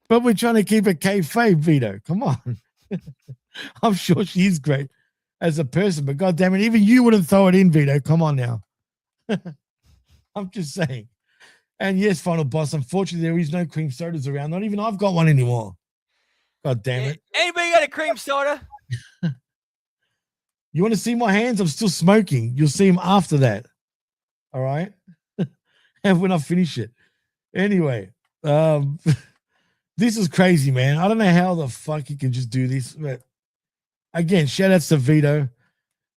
H: but we're trying to keep it kayfabe, Vito. Come on. I'm sure she's great as a person, but God damn it, even you wouldn't throw it in, Vito. Come on now. I'm just saying. And yes, final boss. Unfortunately, there is no cream sodas around. Not even I've got one anymore. God damn it.
I: Anybody got a cream soda?
H: You want to see my hands? I'm still smoking. You'll see them after that. All right. And when I finish it. Anyway, this is crazy, man. I don't know how the fuck you can just do this. But again, shout outs to Vito.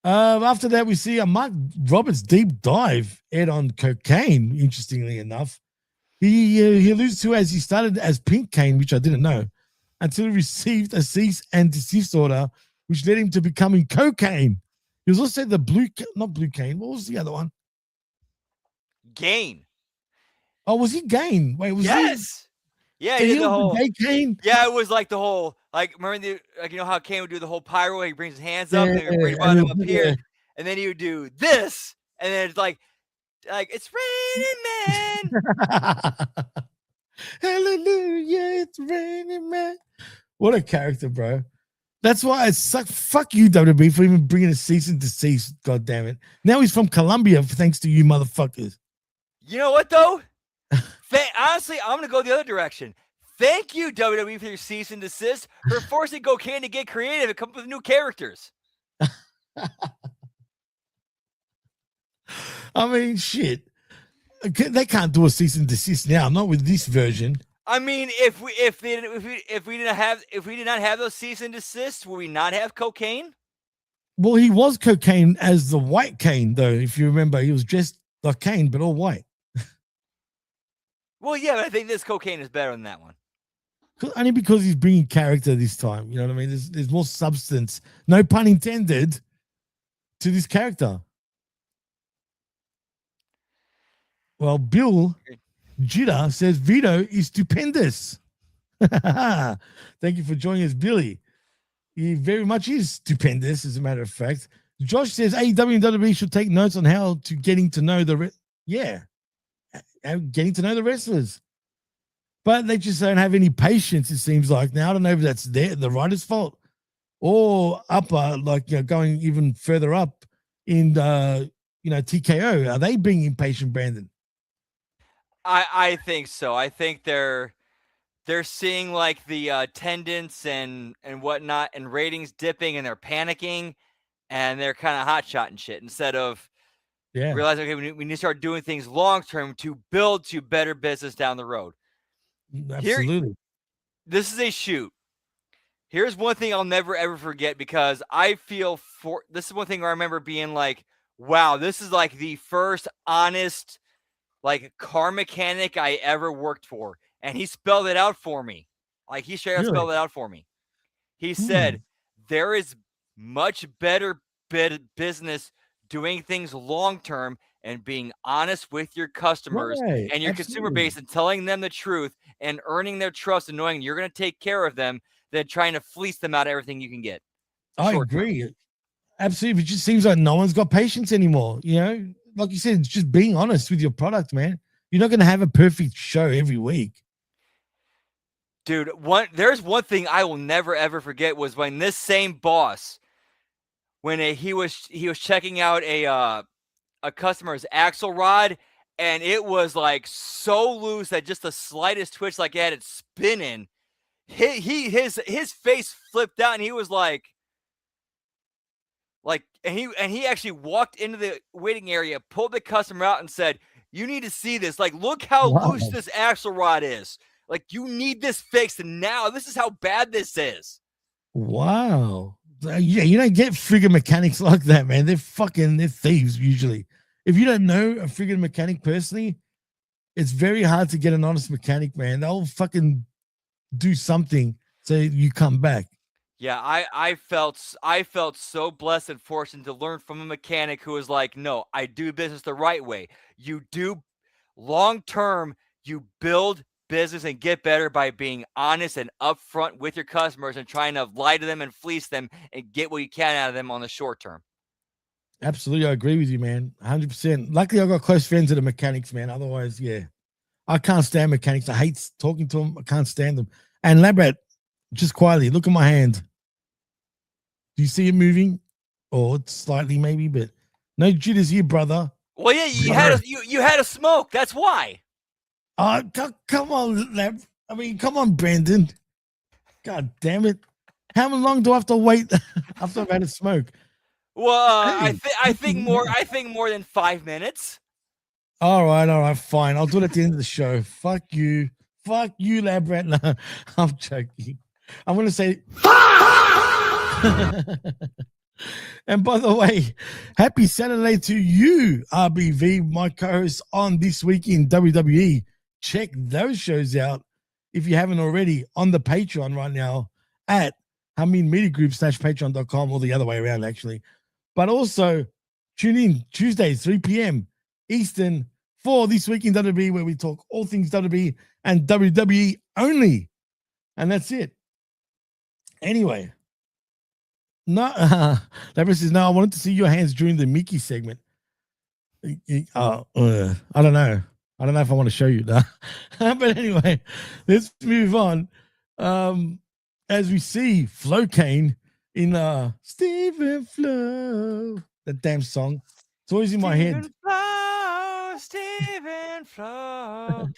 H: After that, we see a Mark Roberts deep dive Ed on cocaine, interestingly enough. He alludes to as he started as Pink Cane, which I didn't know, until he received a cease and desist order, which led him to becoming cocaine. He was also not blue cane. What was the other one?
I: Gain.
H: Oh, was he Gain? Wait, was
I: yes. Yeah,
H: he
I: he did the whole
H: Cane?
I: Yeah, it was like the whole, like, remember you know how Kane would do the whole pyro, he brings his hands up and he would bring him up here, and then he would do this, and then it's like it's raining man.
H: Hallelujah, it's raining man. What a character, bro. That's why I suck. Fuck you, WWE, for even bringing a cease and desist. God damn it. Now he's from Colombia, thanks to you motherfuckers.
I: You know what, though? Honestly, I'm going to go the other direction. Thank you, WWE, for your cease and desist, for forcing Cocaine to get creative and come up with new characters.
H: I mean, shit. They can't do a cease and desist now, not with this version.
I: I mean, if we did not have those cease and desists, would we not have Cocaine?
H: Well, he was Cocaine as the white Kane, though. If you remember, he was dressed like Kane, but all white.
I: Well, yeah, but I think this Cocaine is better than that one.
H: Only because he's bringing character this time. You know what I mean? There's more substance, no pun intended, to this character. Well, Bill Jitta says Vito is stupendous. Thank you for joining us, Billy. He very much is stupendous, as a matter of fact. Josh says AEW and WWE should take notes on how to getting to know the getting to know the wrestlers. But they just don't have any patience, it seems like. Now, I don't know if that's the writer's fault or going even further up in TKO. Are they being impatient, Brandon?
I: I think so. I think they're seeing like the attendance and whatnot and ratings dipping, and they're panicking, and they're kind of hot-shotting shit instead of realizing, okay, we need to start doing things long-term to build to better business down the road.
H: Absolutely.
I: This is a shoot. Here's one thing I'll never, ever forget, because I feel this is one thing where I remember being like, wow, this is like the first honest like car mechanic I ever worked for. And he spelled it out for me. Like he straight up spelled it out for me. He said, there is much better business doing things long-term and being honest with your customers and your consumer base and telling them the truth and earning their trust and knowing you're going to take care of them than trying to fleece them out of everything you can get.
H: I agree. Absolutely. It just seems like no one's got patience anymore. You know, like you said, it's just being honest with your product, man. You're not going to have a perfect show every week.
I: Dude, there's one thing I will never, ever forget was when this same boss, when he was checking out a customer's axle rod, and it was like so loose that just the slightest twitch, like it had it spinning, his face flipped out, and he was like, and he actually walked into the waiting area, pulled the customer out, and said, "You need to see this. Like, look how loose this axle rod is. Like, you need this fixed now. This is how bad this is."
H: Wow. Yeah, you don't get friggin' mechanics like that, man. They're thieves usually. If you don't know a friggin' mechanic personally, it's very hard to get an honest mechanic, man. They'll fucking do something so you come back.
I: Yeah, I felt so blessed and fortunate to learn from a mechanic who was like, "No, I do business the right way. You do long term, you build business and get better by being honest and upfront with your customers and trying to lie to them and fleece them and get what you can out of them on the short term."
H: Absolutely, I agree with you, man. 100%. Luckily, I got close friends with the mechanics, man. Otherwise, yeah, I can't stand mechanics. I hate talking to them. I can't stand them. And Labrat, just quietly, look at my hand. Do you see it moving? Or it's slightly maybe, but no jitters here, brother.
I: Well, yeah, you had a smoke. That's why.
H: Come on, Lab. I mean, come on, Brandon. God damn it! How long do I have to wait after I've had a smoke?
I: Well, I think more than 5 minutes.
H: All right, fine. I'll do it at the end of the show. Fuck you, Labrat. No, I'm joking. I'm gonna say. And by the way, happy Saturday to you, RBV, my co-host on This Week in WWE. Check those shows out if you haven't already on the Patreon right now at HaminMediaGroup.com/patreon.com, or the other way around, actually. But also tune in Tuesdays, 3 p.m. Eastern for This Week in WWE, where we talk all things WWE and WWE only. And that's it. Anyway. No, Labra says, no, I wanted to see your hands during the Mickey segment. I don't know. I don't know if I want to show you that. But anyway, let's move on. As we see Flo Kane in Stephen Flo, that damn song. It's always in my head.
I: Stephen Flo.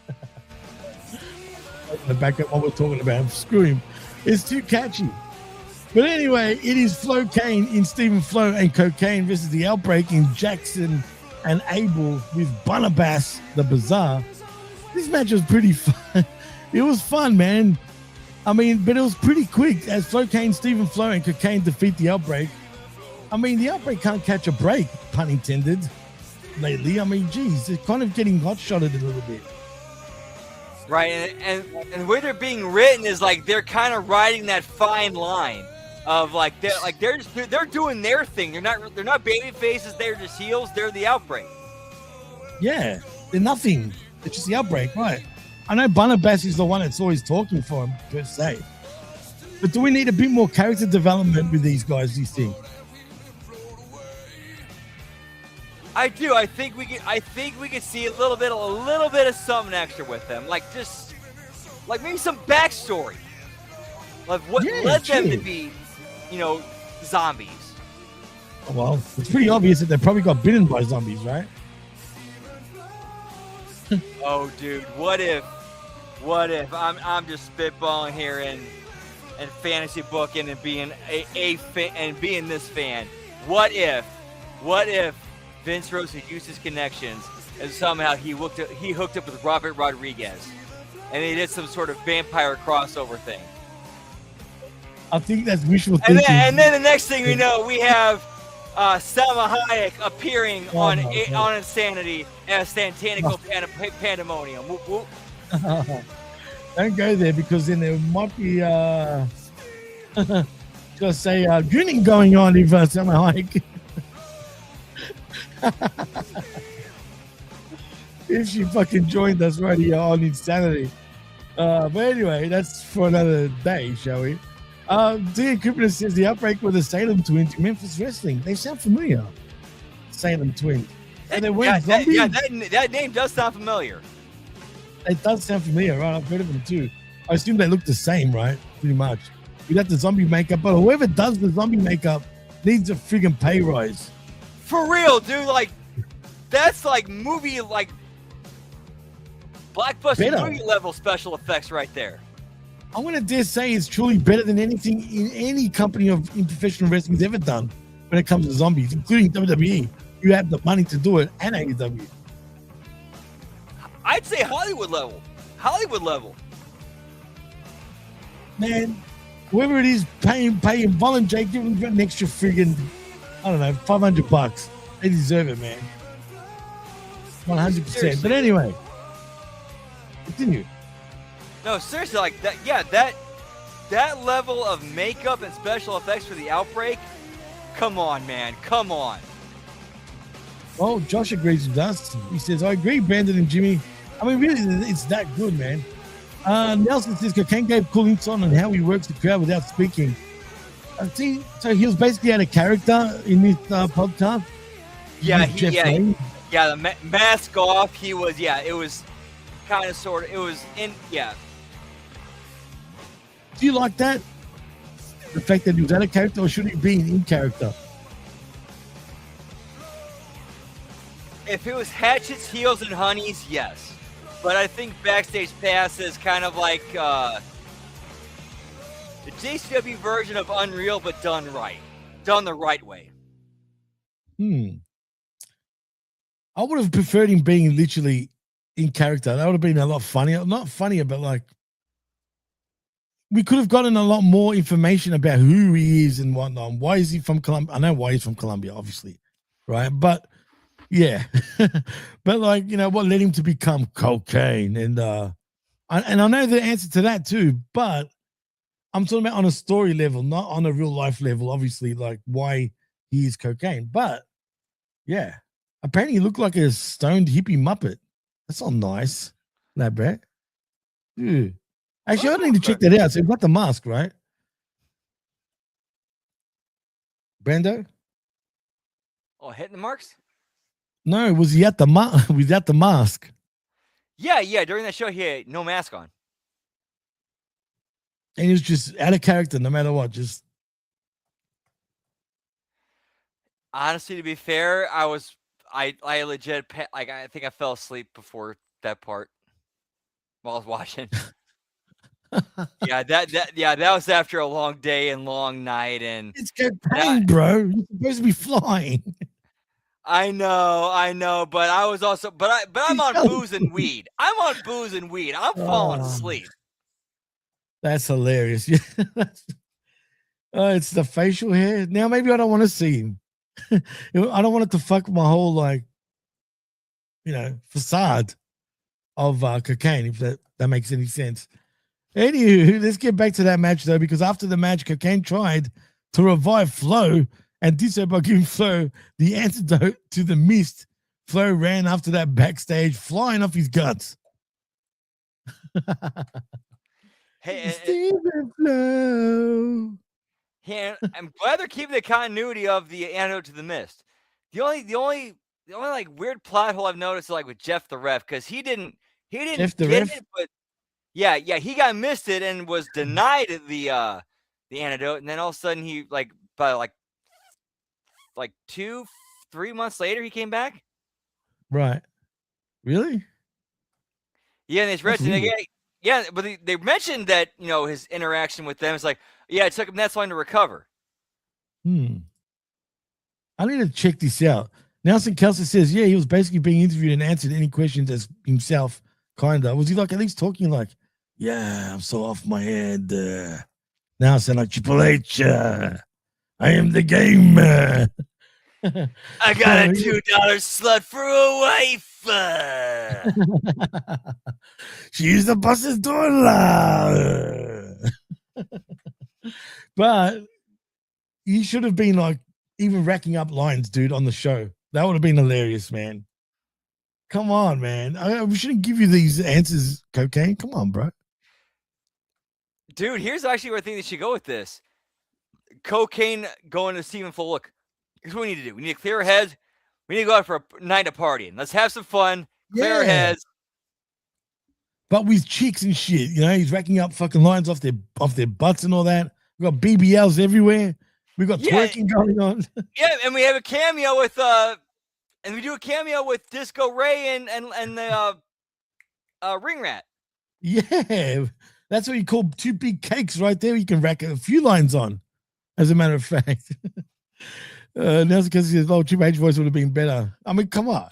H: In the back of what we're talking about. Screw him. It's too catchy. But anyway, it is Flo Kane in Stephen Flo and Cocaine versus the Outbreak in Jackson and Abel with Barnabas the Bazaar. This match was pretty fun. It was fun, man. I mean, but it was pretty quick as Flo Kane, Stephen Flo, and Cocaine defeat the Outbreak. I mean, the Outbreak can't catch a break, pun intended, lately. I mean, geez, they're kind of getting hot-shotted a little bit.
I: Right, and the way they're being written is like they're kind of riding that fine line of like they're doing their thing. They're not baby faces. They're just heels. They're the Outbreak.
H: Yeah, they're nothing. They're just the Outbreak, right? I know Barnabas is the one that's always talking for him per se, but do we need a bit more character development with these guys? Do you think?
I: I do. I think we could see a little bit of something extra with them, like maybe some backstory of what led them to be, zombies.
H: Well, it's pretty obvious that they probably got bitten by zombies, right?
I: Oh, dude, what if I'm just spitballing here and fantasy booking and being and being this fan? What if Vince Russo used his connections and somehow he hooked up with Robert Rodriguez and they did some sort of vampire crossover thing?
H: I think that's wishful thinking.
I: And then the next thing we know, we have Salma Hayek appearing on Insanity as Santanical Pandemonium. Whoop, whoop.
H: Don't go there because then there might be just say gooning going on if Salma Hayek. If she fucking joined us right here on Insanity. But anyway, that's for another day, shall we? Dean Cooper says the Outbreak were the Salem Twins in Memphis Wrestling. They sound familiar. Salem Twins. And they weren't zombies?
I: That name does sound familiar.
H: It does sound familiar, right? I've heard of them too. I assume they look the same, right? Pretty much. We got the zombie makeup, but whoever does the zombie makeup needs a friggin' pay rise.
I: For real, dude. Like, That's like movie, like blockbuster
H: Better.
I: movie level special effects right there.
H: I want to dare say it's truly better than anything in any company in professional wrestling's ever done when it comes to zombies, including WWE. You have the money to do it, and AEW.
I: I'd say Hollywood level. Hollywood level.
H: Man, whoever it is paying voluntary, give them an extra friggin', I don't know, $500. They deserve it, man. 100%.
I: Seriously.
H: But anyway, continue.
I: No, seriously, like that. Yeah, that level of makeup and special effects for the Outbreak. Come on, man. Come on.
H: Well, Josh agrees with us. He says, I agree, Brandon and Jimmy. I mean, really, it's that good, man. Nelson says, Cocaine gave cool insight on how he works the crowd without speaking. See, so he was basically out of character in this podcast.
I: Yeah,
H: Flynn.
I: the mask off. He was, it was kind of sort of, it was in,
H: Do you like that? The fact that he was out of character, or should he be in character?
I: If it was Hatchets, Heels, and Honeys, yes. But I think Backstage Pass is kind of like the JCW version of Unreal, but done right. Done the right way.
H: I would have preferred him being literally in character. That would have been a lot funnier. Not funnier, but like we could have gotten a lot more information about who he is and whatnot. Why is he from Colombia? I know why he's from Colombia, obviously, right? But yeah, but like, you know, what led him to become Cocaine? And I know the answer to that too, but I'm talking about on a story level, not on a real life level, obviously, like why he is Cocaine. But yeah, apparently he looked like a stoned hippie Muppet. That's all nice, that Brett. Dude. Actually, I need to check that out. So you've got the mask, right? Brando?
I: Oh, hitting the marks?
H: No, was he at the mask?
I: Yeah. During that show, he had no mask on.
H: And he was just out of character no matter what. Just
I: honestly, to be fair, I legit, like, I think I fell asleep before that part while I was watching. that was after a long day and long night, and
H: it's Cocaine, bro. You're supposed to be flying.
I: I know, but I was also, but I'm on booze and weed. I'm on booze and weed. I'm falling asleep.
H: That's hilarious. Yeah, it's the facial hair. Now maybe I don't want to see him. I don't want it to fuck my whole, like, you know, facade of Cocaine, if that makes any sense. Anywho, let's get back to that match though, because after the match, Cocaine tried to revive Flo and did so by giving Flo the antidote to the mist. Flo ran after that backstage, flying off his guts.
I: Hey,
H: Steven Flo.
I: Yeah, I'm glad they're keeping the continuity of the antidote to the mist. The only like weird plot hole I've noticed is like with Jeff the Ref, because he didn't
H: Jeff the
I: get
H: Ref?
I: it, but yeah, he got misted and was denied the antidote, and then all of a sudden he like by like 2-3 months later he came back.
H: Right. Really?
I: Yeah, and but they mentioned that, you know, his interaction with them is like, yeah, it took him that long to recover.
H: I need to check this out. Nelson Kelsey says, yeah, he was basically being interviewed and answered any questions as himself, kind of. Was he like at least talking like, yeah, I'm so off my head. Now I sound like Triple H. I am the game.
I: I got a $2 slut for a wife.
H: She's the boss's daughter. But you should have been like even racking up lines, dude, on the show. That would have been hilarious, man. Come on, man. We shouldn't give you these answers, Cocaine. Come on, bro.
I: Dude, here's actually where I think they should go with this. Cocaine going to Stephen Full. Look, here's what we need to do. We need to clear our heads. We need to go out for a night of partying. Let's have some fun. Clear our heads.
H: But with chicks and shit, you know, he's racking up fucking lines off their butts and all that. We got BBLs everywhere. We got twerking going on.
I: Yeah, and we have a cameo with And we do a cameo with Disco Ray and the Ring Rat.
H: Yeah, that's what you call two big cakes right there. You can rack a few lines on, as a matter of fact. That's because his old Triple H voice would have been better. I mean, come on.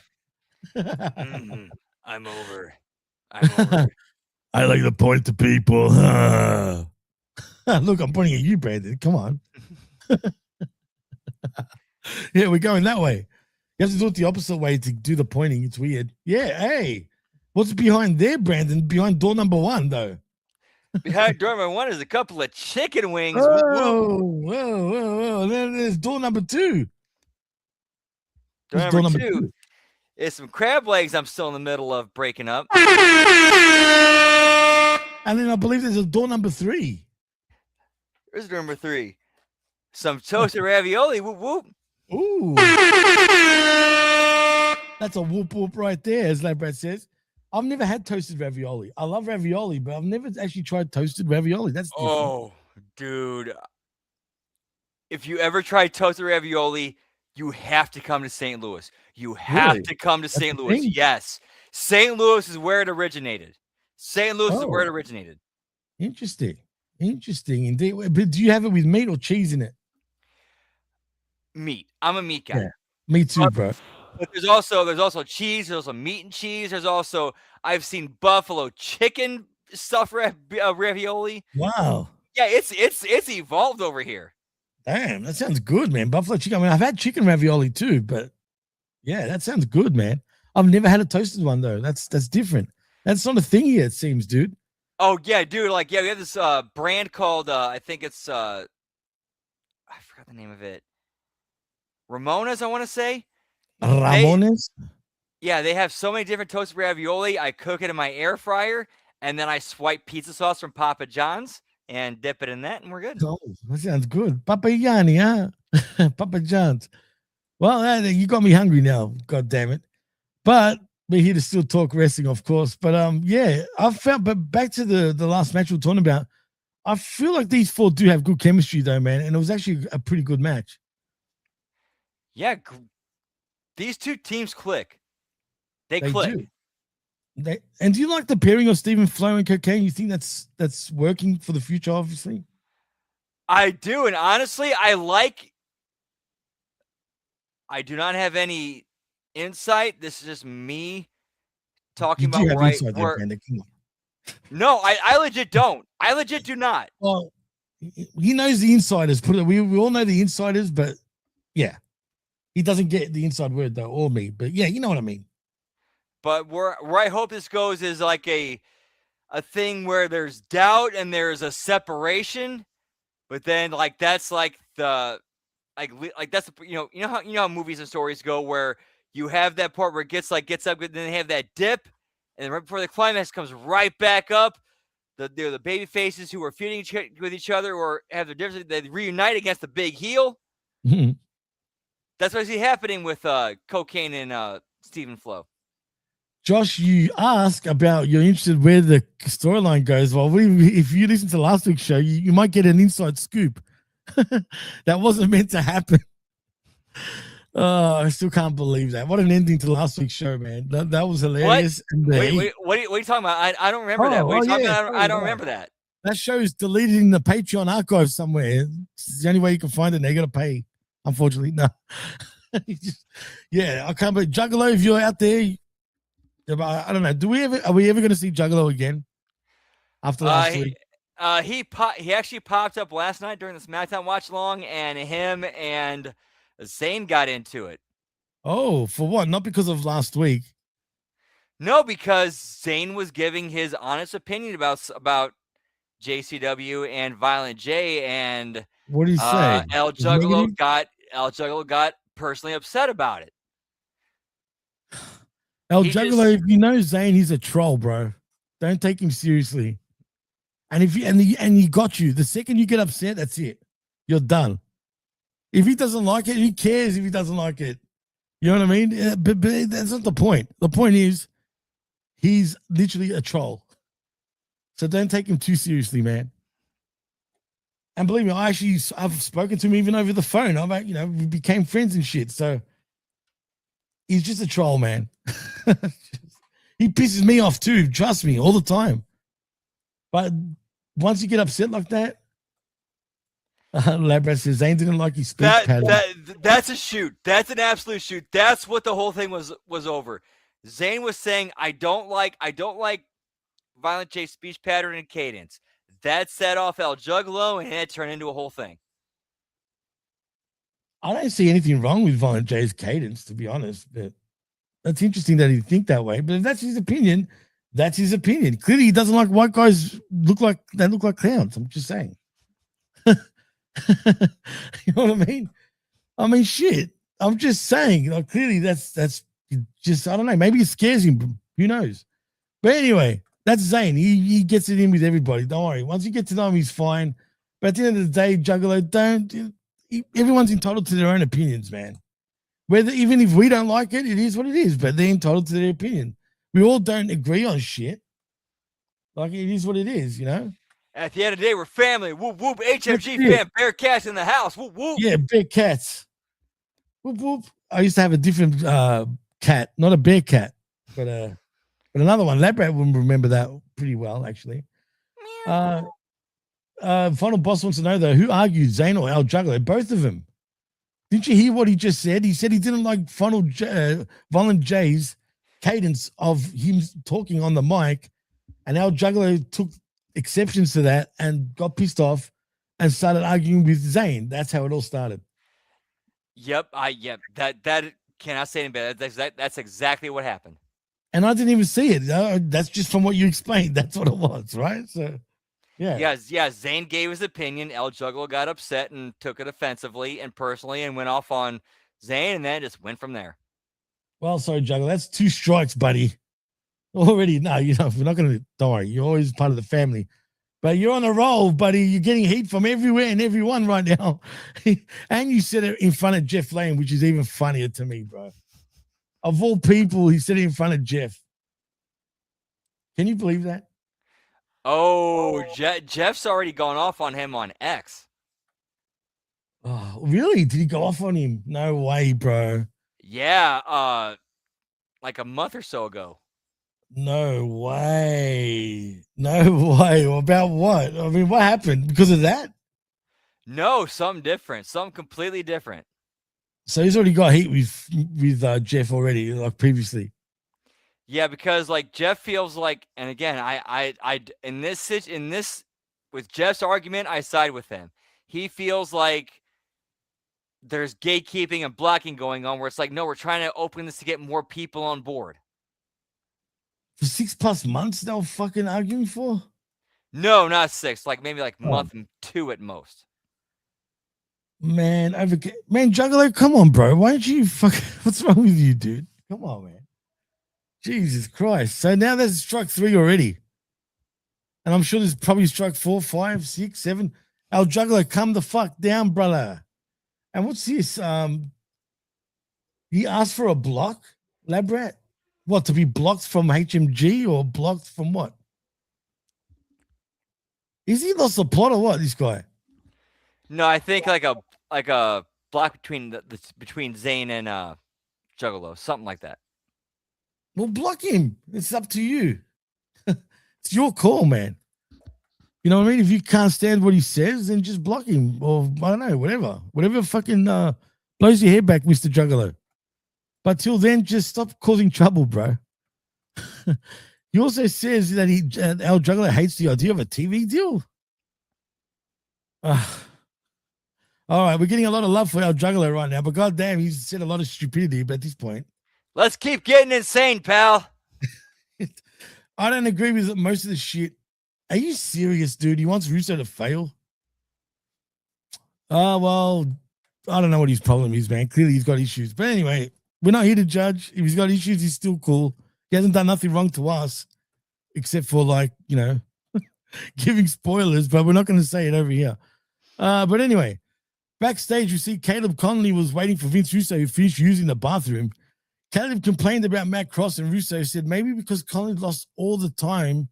I: I'm over. I'm over.
H: I like to point to people. Look, I'm pointing at you, Brandon. Come on. Yeah, we're going that way. You have to do it the opposite way to do the pointing. It's weird. Yeah, hey. What's behind there, Brandon? Behind door number 1, though.
I: Behind door number 1 is a couple of chicken wings.
H: Whoa. Then there's door number 2.
I: Door number two is some crab legs I'm still in the middle of breaking up.
H: And then I believe there's a door number 3.
I: Where's door number 3? Some toasted ravioli. Whoop, whoop.
H: Ooh. That's a whoop whoop right there, as like Brad says. I've never had toasted ravioli. I love ravioli, but I've never actually tried toasted ravioli. That's different.
I: Oh, dude. If you ever try toasted ravioli, you have to come to St. Louis. You have to come to St. Louis. Yes. St. Louis is where it originated. St. Louis is where it originated.
H: Interesting. Interesting indeed. But do you have it with meat or cheese in it?
I: Meat. I'm a meat guy.
H: Yeah, me too, bro.
I: But there's also cheese. There's also meat and cheese. There's also, I've seen buffalo chicken stuffed ravioli.
H: Wow.
I: Yeah, it's evolved over here.
H: Damn, that sounds good, man. Buffalo chicken. I mean, I've had chicken ravioli too, but yeah, that sounds good, man. I've never had a toasted one though. That's different. That's not a thing here, it seems, dude.
I: Oh yeah, dude. Like, yeah, we have this brand called I think it's I forgot the name of it. Ramona's, I want to say.
H: Ramones?
I: They have so many different toasted ravioli. I cook it in my air fryer, and then I swipe pizza sauce from Papa John's and dip it in that, and we're good.
H: Oh, that sounds good. Papa Yanni, huh? Papa John's. Well, you got me hungry now. God damn it. But we're here to still talk wrestling, of course. But yeah, I felt. But back to the last match we were talking about. I feel like these 4 do have good chemistry, though, man, and it was actually a pretty good match.
I: Yeah, these two teams click. They click.
H: Do. And do you like the pairing of Stephen Flo and Cocaine? You think that's working for the future, obviously?
I: I do, and honestly, I do not have any insight. This is just me talking about right where. No, I legit don't. I legit do not.
H: Well, he knows the insiders. We all know the insiders, but yeah. He doesn't get the inside word though, or me. But yeah, you know what I mean.
I: But where I hope this goes is like a thing where there's doubt and there's a separation, but then like that's like the like that's you know how movies and stories go where you have that part where it gets up, then they have that dip, and then right before the climax comes right back up. The baby faces who are feuding with each other or have their differences, they reunite against the big heel.
H: Mm-hmm.
I: That's what I see happening with Cocaine and Stephen Flo.
H: Josh, you ask about you're interested where the storyline goes. Well, if you listen to last week's show, you might get an inside scoop. That wasn't meant to happen. I still can't believe that. What an ending to last week's show, man. That was hilarious.
I: What are you talking about? I don't remember that. What are you talking about? I don't remember that.
H: That show is deleted in the Patreon archive somewhere. It's the only way you can find it. They got to pay. Unfortunately, no. Yeah, I can't believe Juggalo. If you're out there, I don't know. Are we ever going to see Juggalo again after last week?
I: He actually popped up last night during the SmackDown watch along, and him and Zayn got into it.
H: Oh, for what? Not because of last week.
I: No, because Zayn was giving his honest opinion about JCW and Violent J, and
H: what did he say?
I: El Juggalo got personally upset about it.
H: Juggalo, if you know Zayn, he's a troll, bro. Don't take him seriously. And he got you. The second you get upset, that's it. You're done. If he doesn't like it, who cares if he doesn't like it? You know what I mean? But that's not the point. The point is he's literally a troll. So don't take him too seriously, man. And believe me, I've spoken to him even over the phone. We became friends and shit. So He's just a troll, man. He pisses me off too. Trust me, all the time. But once you get upset like that, Labrat says Zane didn't like his speech pattern.
I: That's a shoot. That's an absolute shoot. That's what the whole thing was over. Zane was saying, I don't like Violent J's speech pattern and cadence. That set off El Juggalo, and it turned into a whole thing.
H: I don't see anything wrong with Violent J's cadence, to be honest. But that's interesting that he'd think that way. But if that's his opinion, that's his opinion. Clearly, he doesn't like white guys look like clowns. I'm just saying. You know what I mean? I mean, shit. I'm just saying. Like, clearly, that's just, I don't know. Maybe it scares him. Who knows? But anyway, that's Zane. He gets it in with everybody. Don't worry. Once you get to know him, he's fine. But at the end of the day, Juggalo, everyone's entitled to their own opinions, man. Even if we don't like it, it is what it is. But they're entitled to their opinion. We all don't agree on shit. Like, it is what it is, you know?
I: At the end of the day, we're family. Whoop, whoop. HMG fam. Bearcats in the house. Whoop, whoop.
H: Yeah, Bearcats. Whoop, whoop. I used to have a different cat. Not a bear cat, but another one. Labrat would remember that pretty well, actually. Final Boss wants to know, though, who argued, Zane or El Juggalo? Both of them. Didn't you hear what he just said? He said he didn't like Violent J's cadence of him talking on the mic, and El Juggalo took exceptions to that and got pissed off and started arguing with Zane. That's how it all started.
I: Yep. That cannot say anything better. That's exactly what happened.
H: And I didn't even see it. That's just from what you explained. That's what it was, right? So, yeah.
I: Yeah. Zane gave his opinion. El Juggalo got upset and took it offensively and personally and went off on Zane, and then just went from there.
H: Well, sorry, Juggalo. That's 2 strikes, buddy. Already, no, we're not going to, don't worry. You're always part of the family. But you're on a roll, buddy. You're getting heat from everywhere and everyone right now. And you said it in front of Jeff Lane, which is even funnier to me, bro. Of all people, he said it in front of Jeff. Can you believe that?
I: Oh, Jeff's already gone off on him on X.
H: Oh, really? Did he go off on him? No way, bro.
I: Yeah, like a month or so ago.
H: No way. No way. About what? I mean, what happened? Because of that?
I: No, something different. Something completely different.
H: So he's already got heat with Jeff already, like previously.
I: Yeah, because like Jeff feels like, and again, I in this with Jeff's argument, I side with him. He feels like there's gatekeeping and blocking going on, where it's like, no, we're trying to open this to get more people on board.
H: For 6+ months, they were fucking arguing for?
I: No, not 6. Like maybe like month and 2 at most.
H: Man, Juggalo, come on, bro. Why don't you what's wrong with you, dude? Come on, man. Jesus Christ. So now there's struck 3 already. And I'm sure there's probably struck 4, 5, 6, 7. El Juggalo, come the fuck down, brother. And what's this? He asked for a block, Labrat? What, to be blocked from HMG or blocked from what? Is he lost the plot or what, this guy?
I: No, I think like a block between Zane and Juggalo, something like that.
H: Well, block him. It's up to you. It's your call, man. You know what I mean? If you can't stand what he says, then just block him. Or I don't know, whatever. Whatever fucking blows your hair back, Mr. Juggalo. But till then, just stop causing trouble, bro. He also says that El Juggalo hates the idea of a TV deal. All right, we're getting a lot of love for El Juggalo right now, but goddamn, he's said a lot of stupidity at this point.
I: Let's keep getting insane, pal.
H: I don't agree with most of the shit. Are you serious, dude? He wants Russo to fail? Oh, well, I don't know what his problem is, man. Clearly, he's got issues. But anyway, we're not here to judge. If he's got issues, he's still cool. He hasn't done nothing wrong to us, except for, like, you know, giving spoilers, but we're not going to say it over here. But anyway, backstage, we see Caleb Conley was waiting for Vince Russo, who finished using the bathroom. Caleb complained about Matt Cross, and Russo said maybe because Conley lost all the time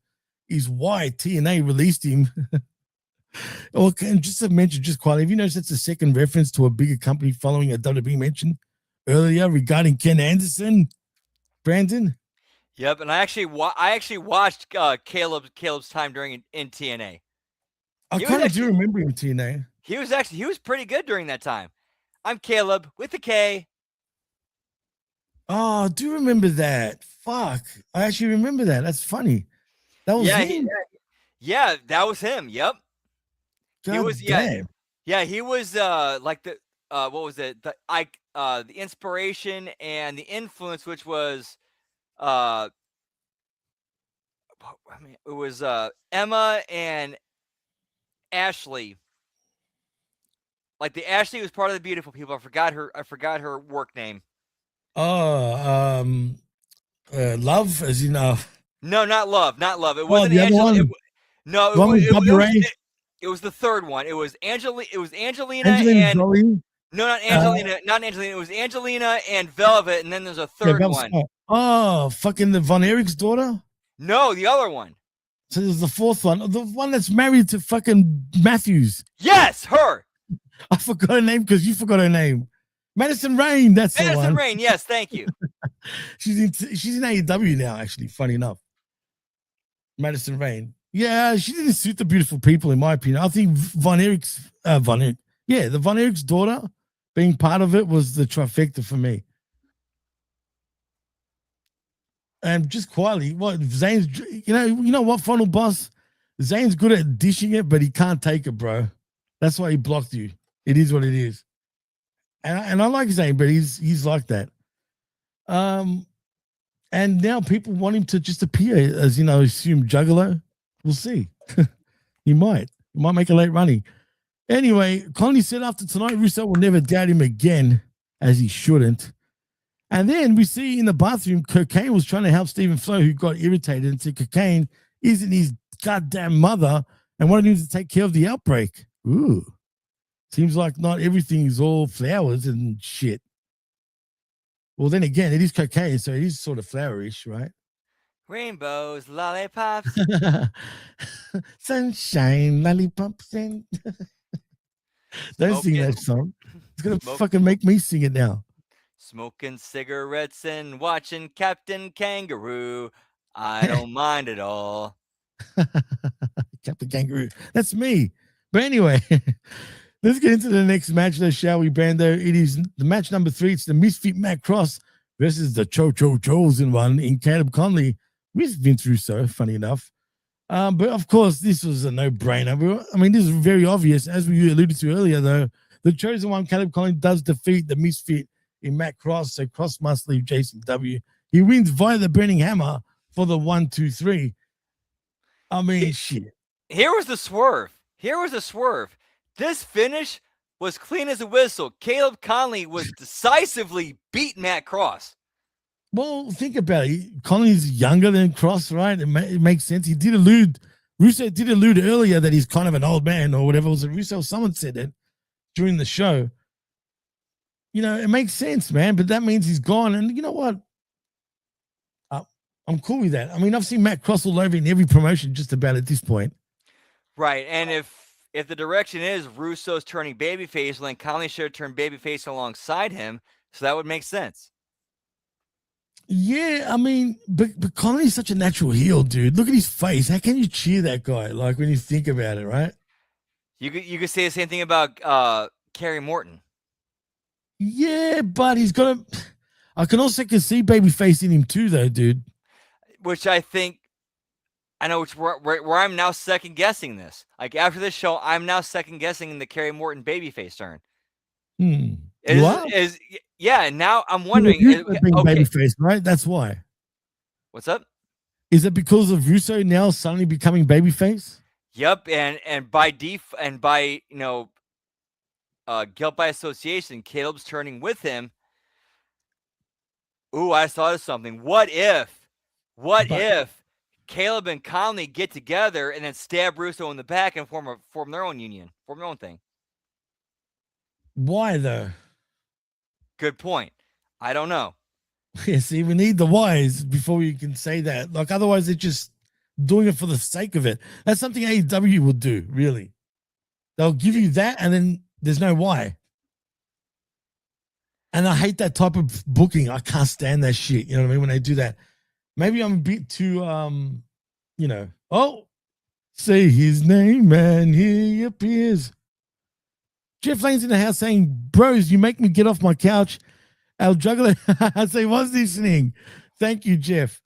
H: is why TNA released him. Or just to mention, just quietly, have you noticed that's the second reference to a bigger company following a WWE mention earlier regarding Ken Anderson, Brandon.
I: Yep, and I actually watched Caleb's time during in TNA.
H: I kind of do remember him, TNA.
I: He was pretty good during that time. I'm Caleb with a K.
H: Oh, I do remember that. Fuck. I actually remember that. That's funny. That was him.
I: Yeah, that was him. Yep.
H: God
I: he was
H: damn.
I: Yeah, he was like the what was it? The inspiration and the influence, which was it was Emma and Ashley. Like the Ashley was part of the Beautiful People. I forgot her work name.
H: Oh, Love, as you know.
I: No, not Love. It wasn't
H: the
I: Angela.
H: other one.
I: It was the third one. It was Angelina
H: Angelina
I: and
H: Jolie?
I: no, not Angelina. Not Angelina. It was Angelina and Velvet, and then there's a third one.
H: Oh, fucking the Von Erich's daughter?
I: No, the other one.
H: So there's the fourth one. The one that's married to fucking Matthews.
I: Yes, her.
H: I forgot her name because you forgot her name. Madison Rain. That's the one.
I: Madison Rain. Yes, thank you.
H: She's in AEW now, actually, funny enough. Madison Rain. Yeah, she didn't suit the Beautiful People, in my opinion. I think the Von Erich's daughter being part of it was the trifecta for me. And just quietly, Zane's, you know what, Final Boss? Zane's good at dishing it, but he can't take it, bro. That's why he blocked you. It is what it is. And I like Zane, but he's like that. And now people want him to just appear as, assume Juggalo. We'll see. He might make a late running. Anyway, Conley said after tonight, Russo will never doubt him again, as he shouldn't. And then we see in the bathroom, Cocaine was trying to help Stephen Flo, who got irritated and said Cocaine isn't his goddamn mother and wanted him to take care of the outbreak. Ooh. Seems like not everything is all flowers and shit. Well, then again, it is cocaine, so it is sort of flowerish, right?
I: Rainbows, lollipops.
H: Sunshine, lollipops, and don't sing that song. It's going to fucking make me sing it now.
I: Smoking cigarettes and watching Captain Kangaroo. I don't mind at all.
H: Captain Kangaroo. That's me. But anyway, let's get into the next match, though, shall we, Brando? It is the match number 3. It's the Misfit Matt Cross versus the Chosen one in Caleb Conley with Vince Russo, funny enough. But, of course, this was a no-brainer. I mean, this is very obvious. As we alluded to earlier, though, the Chosen one, Caleb Conley, does defeat the Misfit in Matt Cross, so Cross must leave JCW. He wins via the Burning Hammer for the 1-2-3. I mean, shit.
I: Here was the swerve. This finish was clean as a whistle. Caleb Conley was decisively beat Matt Cross.
H: Well, think about it. Conley's younger than Cross, right? It makes sense. He did allude, Russo did allude earlier that he's kind of an old man or whatever. Was it Russo? Someone said it during the show. It makes sense, man, but that means he's gone. And you know what? I'm cool with that. I mean, I've seen Matt Cross all over in every promotion just about at this point.
I: Right, and if the direction is Russo's turning babyface, then Conley should turn babyface alongside him, so that would make sense.
H: Yeah, I mean, but Conley's such a natural heel, dude. Look at his face. How can you cheer that guy? Like when you think about it, right?
I: You could say the same thing about Kerry Morton.
H: Yeah, but he's got a. I can also see babyface in him too, though, dude.
I: Which I think. I know where I'm now second guessing this. Like after this show, I'm now second guessing the Kerry Morton babyface turn. Yeah. Now I'm wondering.
H: Babyface, right? That's why.
I: What's up?
H: Is it because of Russo now suddenly becoming babyface?
I: Yep, and by guilt by association, Caleb's turning with him. Ooh, I thought of something. What if Caleb and Conley get together and then stab Russo in the back and form their own union, form their own thing?
H: Why though?
I: Good point. I don't know.
H: Yeah, see, we need the whys before we can say that. Like, otherwise, they're just doing it for the sake of it. That's something AEW will do, really. They'll give you that, and then there's no why. And I hate that type of booking. I can't stand that shit. You know what I mean? When they do that. Maybe I'm a bit too, say his name and he appears. Jeff Lane's in the house saying, bros, you make me get off my couch. El Juggalo, I say, was listening. Thank you, Jeff.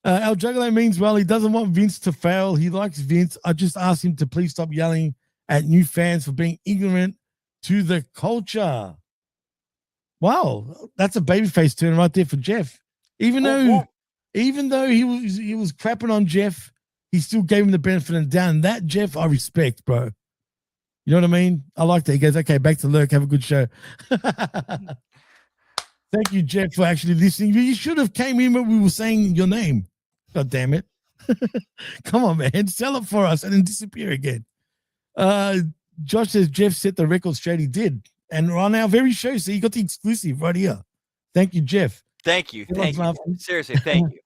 H: El Juggalo means, well, he doesn't want Vince to fail. He likes Vince. I just asked him to please stop yelling at new fans for being ignorant to the culture. Wow, that's a babyface turn right there for Jeff. Even though he was crapping on Jeff, he still gave him the benefit of the doubt. And that Jeff, I respect, bro. You know what I mean? I like that. He goes, okay, back to Lurk. Have a good show. Thank you, Jeff, for actually listening. You should have came in when we were saying your name. God damn it. Come on, man. Sell it for us and then disappear again. Josh says Jeff set the record straight. He did. And on our very show, so you got the exclusive right here. Thank you, Jeff.
I: Thank you. Thank you. Seriously, thank you.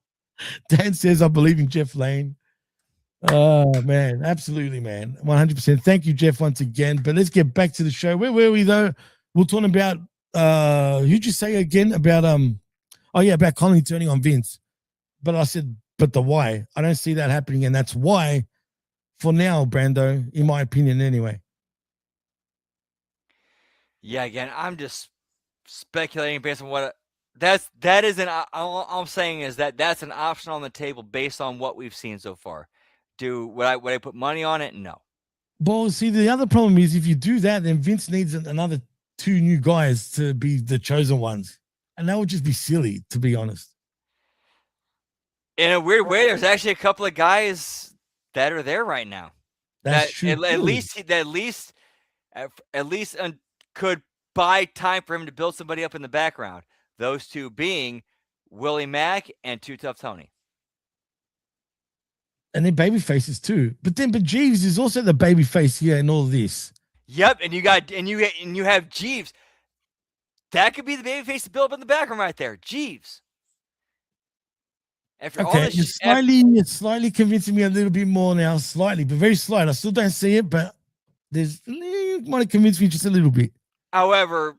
H: Dan says, I believe in Jeff Lane. Oh, man. Absolutely, man. 100%. Thank you, Jeff, once again. But let's get back to the show. Where were we, though? We're talking about, who'd you say again about, about Conley turning on Vince. But I said, but the why. I don't see that happening. And that's why, for now, Brando, in my opinion, anyway.
I: Yeah, again, I'm just speculating based on what all I'm saying is that's an option on the table based on what we've seen so far. Would I put money on it? No.
H: Well, see, the other problem is if you do that, then Vince needs another 2 new guys to be the chosen ones. And that would just be silly, to be honest.
I: In a weird way, there's actually a couple of guys that are there right now.
H: That's true.
I: At least could buy time for him to build somebody up in the background. Those 2 being Willie Mack and Too Tough Tony.
H: And then baby faces too. But Jeeves is also the baby face here in all of this.
I: Yep, and you have Jeeves. That could be the baby face to build up in the background right there. Jeeves.
H: It's slightly convincing me a little bit more now. Slightly, but very slight. I still don't see it, but it might have convinced me just a little bit.
I: However,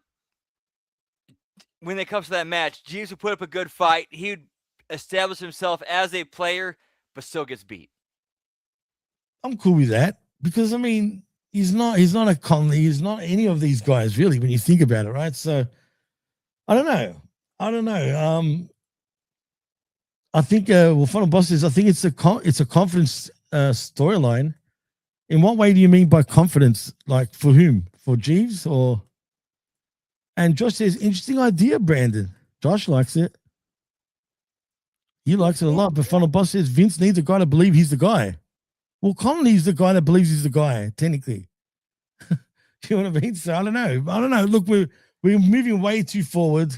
I: when it comes to that match, Jeeves would put up a good fight. He would establish himself as a player, but still gets beat.
H: I'm cool with that because I mean he's not a Conley, he's not any of these guys really when you think about it, right? So I don't know. I think Final Boss says I think it's a confidence storyline. In what way do you mean by confidence? Like for whom? For Jeeves or? And Josh says interesting idea, Brandon. Josh likes it. He likes it a lot, but Final Boss says Vince needs a guy to believe he's the guy. Well, Conley's the guy that believes he's the guy, technically. You know what I mean? So I don't know. Look, we're moving way too forward.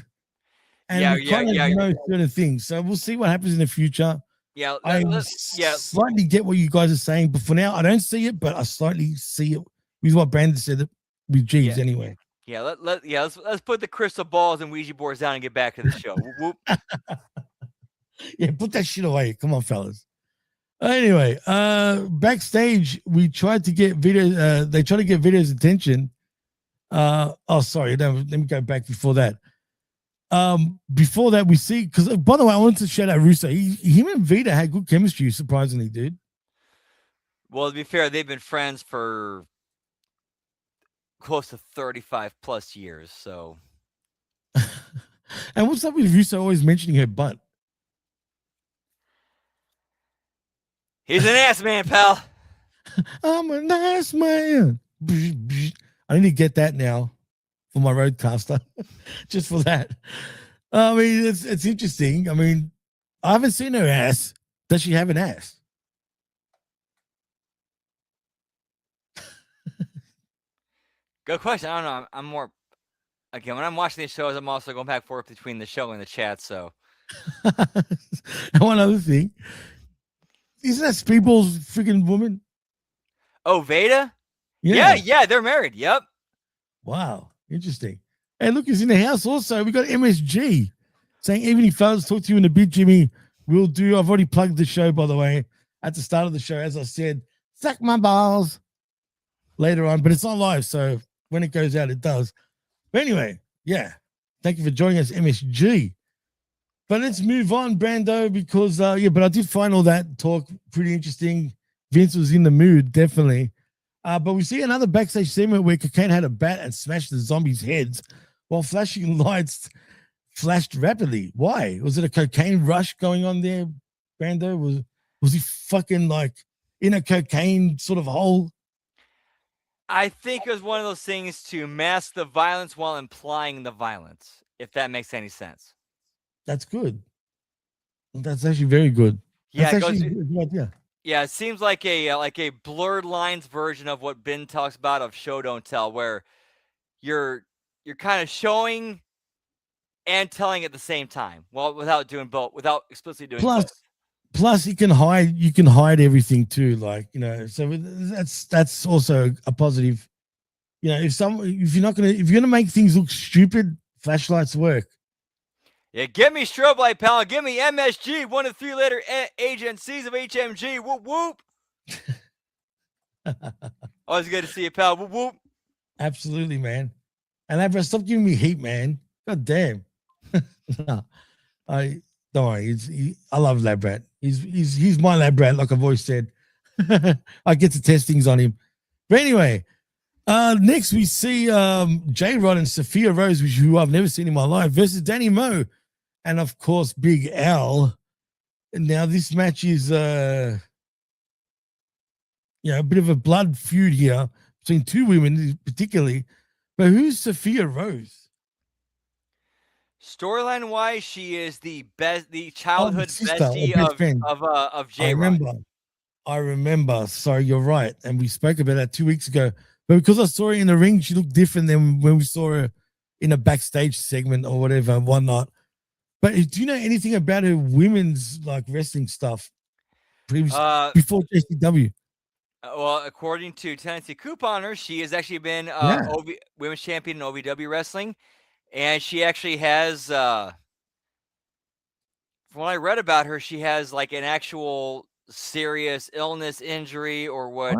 H: And we kind of know certain things. So we'll see what happens in the future.
I: Yeah.
H: I slightly get what you guys are saying, but for now, I don't see it, but I slightly see it with what Brandon said with Jeeves anyway.
I: Yeah, let's put the crystal balls and Ouija boards down and get back to the show. Whoop, whoop.
H: Yeah, put that shit away. Come on, fellas. Anyway, backstage, we tried to get Vito. They tried to get Vito's attention. Sorry. Let me go back before that. Before that, we see because by the way, I wanted to shout out Russo. Him and Vito had good chemistry, surprisingly, dude.
I: Well, to be fair, they've been friends for close to 35 plus years. So,
H: and what's up with Russo always mentioning her butt?
I: He's an ass man, pal.
H: I'm an ass man. I need to get that now for my roadcaster, just for that. I mean, it's interesting. I mean, I haven't seen her ass. Does she have an ass?
I: Good question. I don't know. I'm more again when I'm watching these shows. I'm also going back and forth between the show and the chat. So,
H: and one other thing. Isn't that Speedball's freaking woman?
I: Oh, Veda? Yeah, they're married. Yep.
H: Wow, interesting. Hey, look, he's in the house also. We got MSG saying, even if fellas talk to you in a bit, Jimmy, we'll do. I've already plugged the show, by the way, at the start of the show. As I said, suck my balls later on, but it's not live. So when it goes out, it does. But anyway, yeah. Thank you for joining us, MSG. But let's move on, Brando, because but I did find all that talk pretty interesting. Vince was in the mood, definitely. But we see another backstage segment where Cocaine had a bat and smashed the zombies' heads while flashing lights flashed rapidly. Why? Was it a cocaine rush going on there, Brando? Was he fucking like in a cocaine sort of hole?
I: I think it was one of those things to mask the violence while implying the violence, if that makes any sense.
H: That's good. That's actually very good.
I: Yeah,
H: That's actually a good idea.
I: Yeah, it seems like a blurred lines version of what Ben talks about of show don't tell, where you're kind of showing and telling at the same time, well, without doing both, without explicitly doing both.
H: Plus, you can hide everything too, like, you know. So that's also a positive. You know, if you're gonna make things look stupid, flashlights work.
I: Yeah, give me strobe light, pal. Give me MSG, 1 to 3 letter agencies of HMG. Whoop whoop. Always good to see you, pal. Whoop whoop.
H: Absolutely, man. And Labrat, stop giving me heat, man. God damn. No, don't worry. I love Labrat. He's my Labrat, like I've always said. I get to test things on him. But anyway, next we see J-Rod and Sophia Rose, who I've never seen in my life, versus Danny Moe and, of course, Big Al. Now, this match is a bit of a blood feud here between two women, particularly. But who's Sophia Rose?
I: Storyline wise, she is the childhood
H: sister,
I: bestie of J-Rod.
H: I remember. Sorry, you're right. And we spoke about that 2 weeks ago. But because I saw her in the ring, she looked different than when we saw her in a backstage segment or whatever and whatnot. But do you know anything about her women's like wrestling stuff before JCW?
I: Well, according to Tennessee Couponer, she has actually been women's champion in OVW wrestling, and she actually has, from what I read about her, she has like an actual serious illness, injury, or what?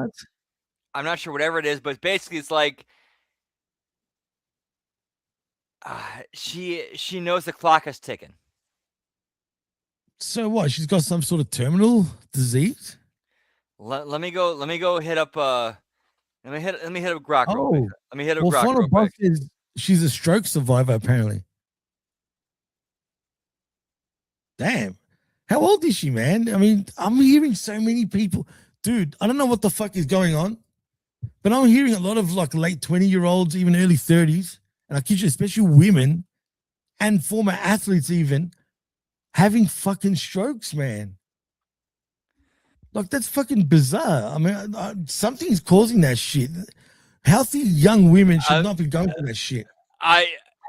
I: I'm not sure, whatever it is, but basically it's like she knows the clock is ticking.
H: So what? She's got some sort of terminal disease?
I: Let me go hit up let me hit up Grok real quick. Let me hit up Grok real quick.
H: She's a stroke survivor, apparently. Damn. How old is she, man? I mean, I'm hearing so many people. Dude, I don't know what the fuck is going on, but I'm hearing a lot of like late 20-year-olds, even early 30s, and I kid you, especially women and former athletes even, having fucking strokes, man. Like, that's fucking bizarre. I mean, something's causing that shit. Healthy young women should not be going through that shit.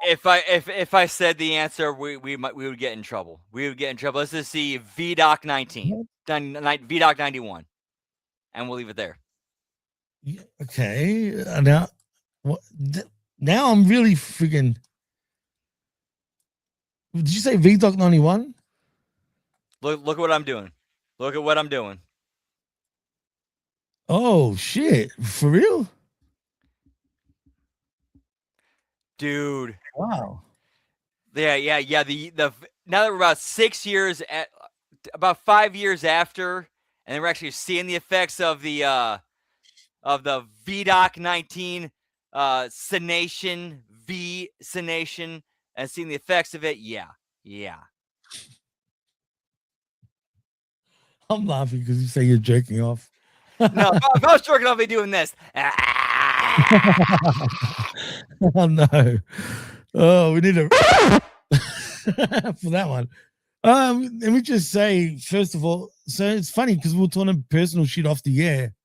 I: If I said the answer, we would get in trouble. We would get in trouble. Let's just see VDoc 19, VDoc 91, and we'll leave it there.
H: Yeah, okay. Now I'm really freaking. Did you say VDoc 91?
I: Look at what I'm doing. Look at what I'm doing.
H: Oh shit! For real?
I: Dude.
H: Wow.
I: Yeah. The now that we're about 6 years about 5 years after, and then we're actually seeing the effects of the VDoc 19 senation, and seeing the effects of it. Yeah.
H: I'm laughing because you say you're jerking off.
I: No, if I was jerking off, I'd be doing this.
H: Oh no! Oh, we need a for that one. Let me just say, first of all, so it's funny because we were talking personal shit off the air.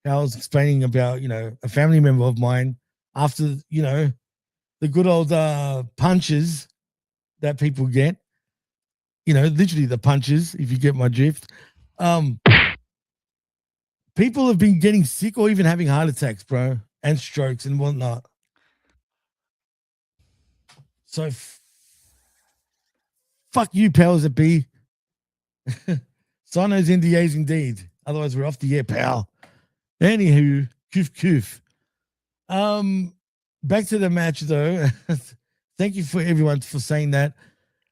H: I was explaining about a family member of mine after the good old punches that people get. Literally the punches. If you get my drift. People have been getting sick or even having heart attacks, bro, and strokes and whatnot. So, fuck you, powers that be. Sign those NDAs indeed. Otherwise, we're off the air, pal. Anywho, koof. Back to the match, though. Thank you for everyone for saying that.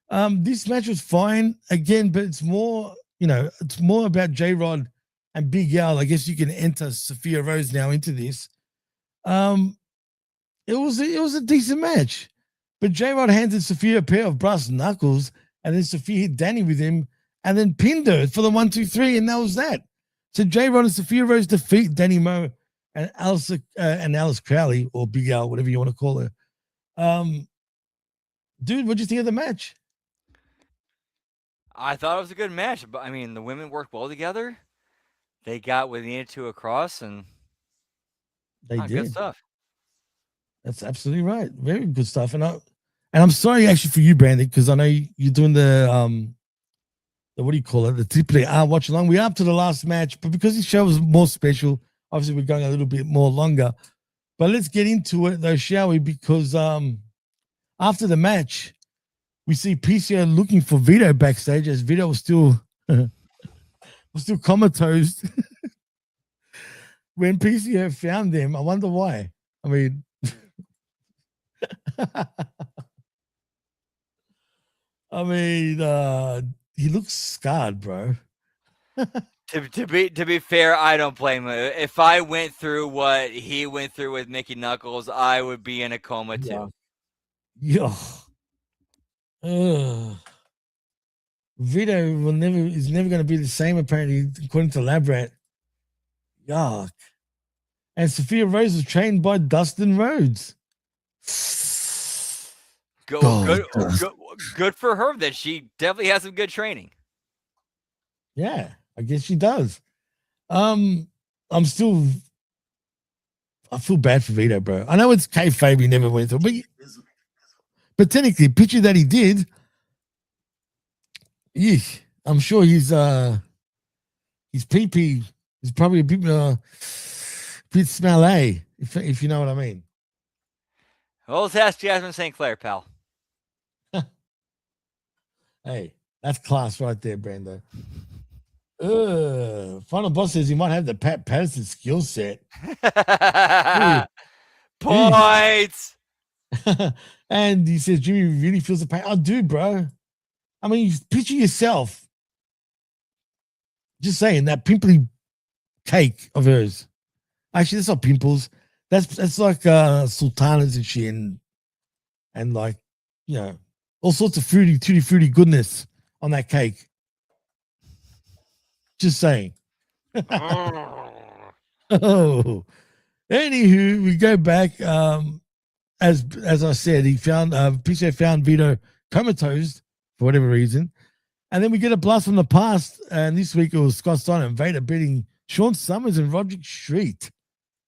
H: This match was fine again, but it's more, it's more about J-Rod and Big Al. I guess you can enter Sophia Rose now into this. It was a decent match, but J-Rod handed Sophia a pair of brass knuckles, and then Sophia hit Danny with him, and then pinned her for the 1, 2, 3, and that was that. So J-Rod and Sophia Rose defeat Danny Moe and Alice Crowley, or Big Al, whatever you want to call her. Dude, what'd you think of the match?
I: I thought it was a good match, but I mean, the women worked well together. They got what they needed to across, and
H: they did
I: good stuff.
H: That's absolutely right. Very good stuff. And I'm sorry actually for you, Brandon, because I know you're doing the what do you call it? The Triple A watch along. We're up to the last match, but because this show was more special, obviously we're going a little bit more longer. But let's get into it though, shall we? Because after the match, we see PCO looking for Vito backstage, as Vito was still comatose when PCO found them. I wonder why. I mean, he looks scarred, bro.
I: To be fair, I don't blame him. If I went through what he went through with Mickey Knuckles, I would be in a coma too.
H: Yeah. Vito is never going to be the same, apparently, according to Labrat. Yuck. And Sophia Rose was trained by Dustin Rhodes.
I: Good for her that she definitely has some good training.
H: Yeah, I guess she does. I feel bad for Vito, bro. I know it's kayfabe, he never went through, but technically, picture that he did. Yeesh, I'm sure his pee-pee is probably a bit smelly, if you know what I mean.
I: Well, let's ask Jasmine St. Clair, pal.
H: Hey, that's class right there, Brando. Final Boss says he might have the Pat Patterson skill set.
I: Points.
H: And he says Jimmy really feels the pain. Oh, dude, bro. I mean, picture yourself. Just saying, that pimply cake of hers. Actually, that's not pimples. That's like sultanas and shit, and like, all sorts of tutti fruity goodness on that cake. Just saying. Oh, anywho, we go back. As I said, he found PCO found Vito comatose for whatever reason, and then we get a blast from the past. And this week it was Scott Steiner and Vader beating Sean Summers and Roderick Street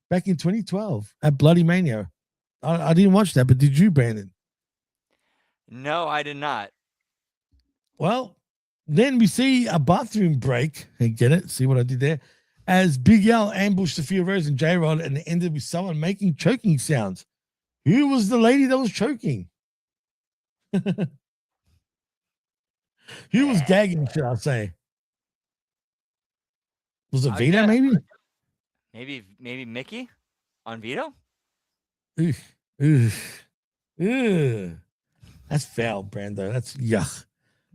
H: back in 2012 at Bloody Mania. I didn't watch that, but did you, Brandon?
I: No, I did not.
H: Well, then we see a bathroom break. And get it? See what I did there? As Big Al ambushed Sophia Rose and J-Rod, and it ended with someone making choking sounds. Who was the lady that was choking? Who was gagging, should I say? Was it Vito, maybe?
I: Maybe Mickey on Vito?
H: That's foul, Brando. That's yuck.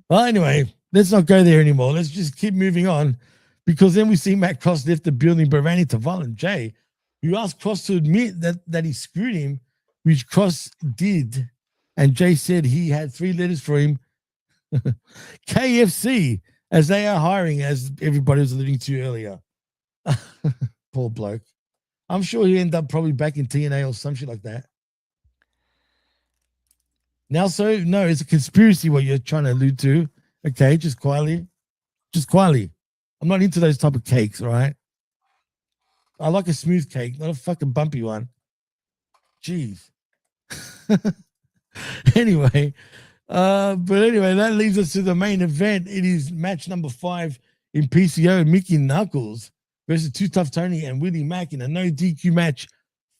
H: Well, anyway, let's not go there anymore. Let's just keep moving on, because then we see Matt Cross left the building, but ran into Violent J, who asked Cross to admit that he screwed him, which Cross did. And Jay said he had 3 letters for him. KFC, as they are hiring, as everybody was alluding to earlier. Poor bloke. I'm sure he ended up probably back in TNA or some shit like that. Now, so, no, it's a conspiracy what you're trying to allude to. Okay, just quietly. Just quietly. I'm not into those type of cakes, all right? I like a smooth cake, not a fucking bumpy one. Jeez. Anyway, that leads us to the main event. It is match number 5 in PCO, Mickey Knuckles versus Too Tough Tony and Willie Mack in a no DQ match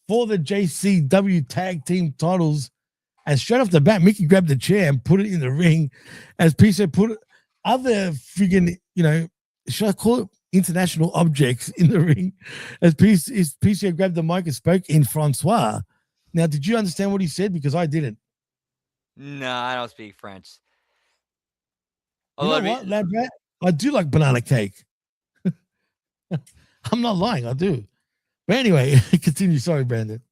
H: for the JCW tag team titles. And straight off the bat, Mickey grabbed the chair and put it in the ring, as PCO put other friggin', should I call it international objects in the ring, as PCO grabbed the mic and spoke in Francois. Now, did you understand what he said? Because I didn't.
I: No, I don't speak French.
H: You know what, lad rat? I do like banana cake. I'm not lying, I do. But anyway, continue. Sorry, Brandon.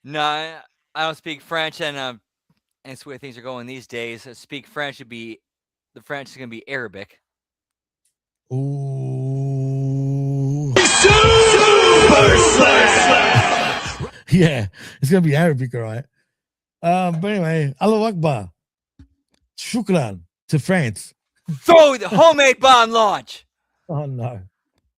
I: No, I don't speak French, and it's the way things are going these days. Speak French would be the French is gonna be Arabic.
H: Ooh. Yeah, it's gonna be Arabic, all right. But anyway, Allah Akbar. Shukran to France.
I: Throw the homemade bomb launch.
H: Oh no.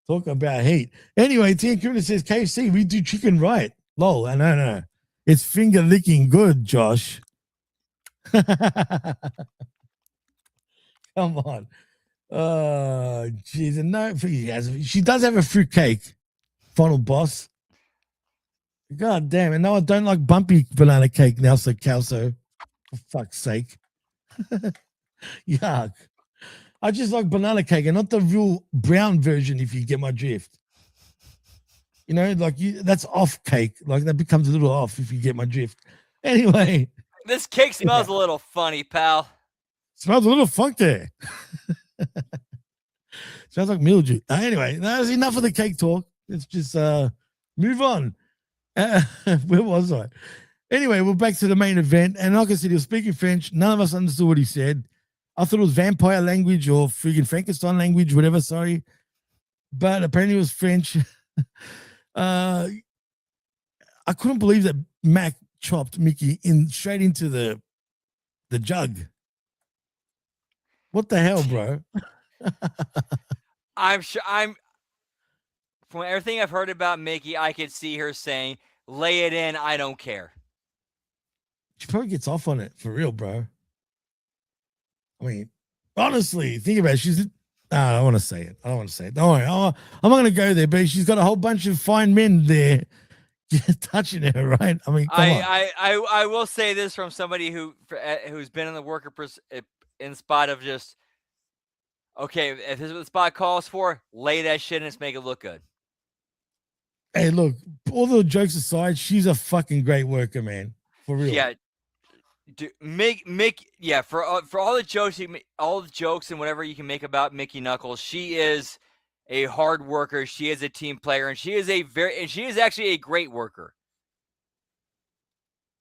H: Talk about heat. Anyway, Tian Kuna says KFC, we do chicken right. Lol, I know. It's finger licking good, Josh. Come on. Jeez. No, she does have a fruit cake. Final boss. God damn it. No, I don't like bumpy banana cake now, so Calso. For fuck's sake. Yuck. I just like banana cake and not the real brown version, if you get my drift. You know, like that's off cake. Like that becomes a little off if you get my drift. Anyway.
I: This cake smells a little funny, pal.
H: Smells a little funky. Sounds like mildew. Anyway, that's enough of the cake talk. Let's just move on. Where was I? Anyway, we're back to the main event. And like I said, he was speaking French. None of us understood what he said. I thought it was vampire language or freaking Frankenstein language, whatever, sorry. But apparently it was French. I couldn't believe that Mac chopped Mickey straight into the jug. What the hell, bro?
I: I'm from everything I've heard about Mickey, I could see her saying, lay it in, I don't care.
H: She probably gets off on it for real, bro. I mean, honestly, think about it. I don't want to say it. Don't worry. I'm not going to go there, but she's got a whole bunch of fine men there touching her, right? I mean,
I: I will say this from somebody who's been in the worker in spot of just, okay, if this is what the spot calls for, lay that shit and let's make it look good.
H: Hey, look, all the jokes aside, she's a fucking great worker, man. For real.
I: Yeah. For all the jokes and whatever you can make about Mickey Knuckles, she is a hard worker. She is a team player, and she is actually a great worker.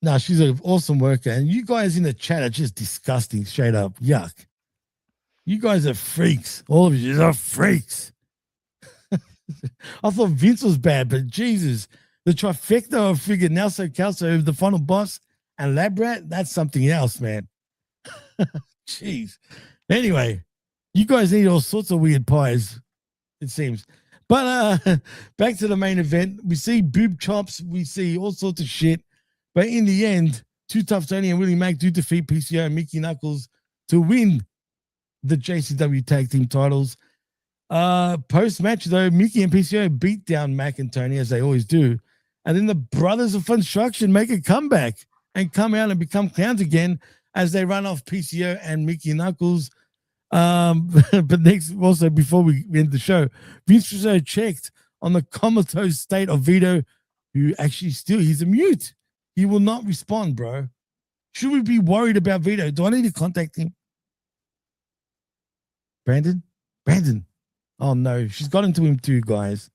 H: No, she's an awesome worker, and you guys in the chat are just disgusting, straight up. Yuck. You guys are freaks. All of you are freaks. I thought Vince was bad, but Jesus, the trifecta of friggin' Nelson Calso, the final boss, and Labrat, that's something else, man. Jeez. Anyway, you guys need all sorts of weird pies, it seems. But back to the main event. We see boob chops. We see all sorts of shit. But in the end, Too Tough Tony and Willie Mack do defeat PCO and Mickey Knuckles to win the JCW Tag Team titles. Post-match, though, Mickey and PCO beat down Mack and Tony, as they always do. And then the Brothers of Podstruction make a comeback and come out and become clowns again as they run off PCO and Mickey Knuckles. But next, also, before we end the show, Vince Russo checked on the comatose state of Vito, who actually he's a mute. He will not respond, bro. Should we be worried about Vito? Do I need to contact him? Brandon? Oh, no. She's got into him too, guys.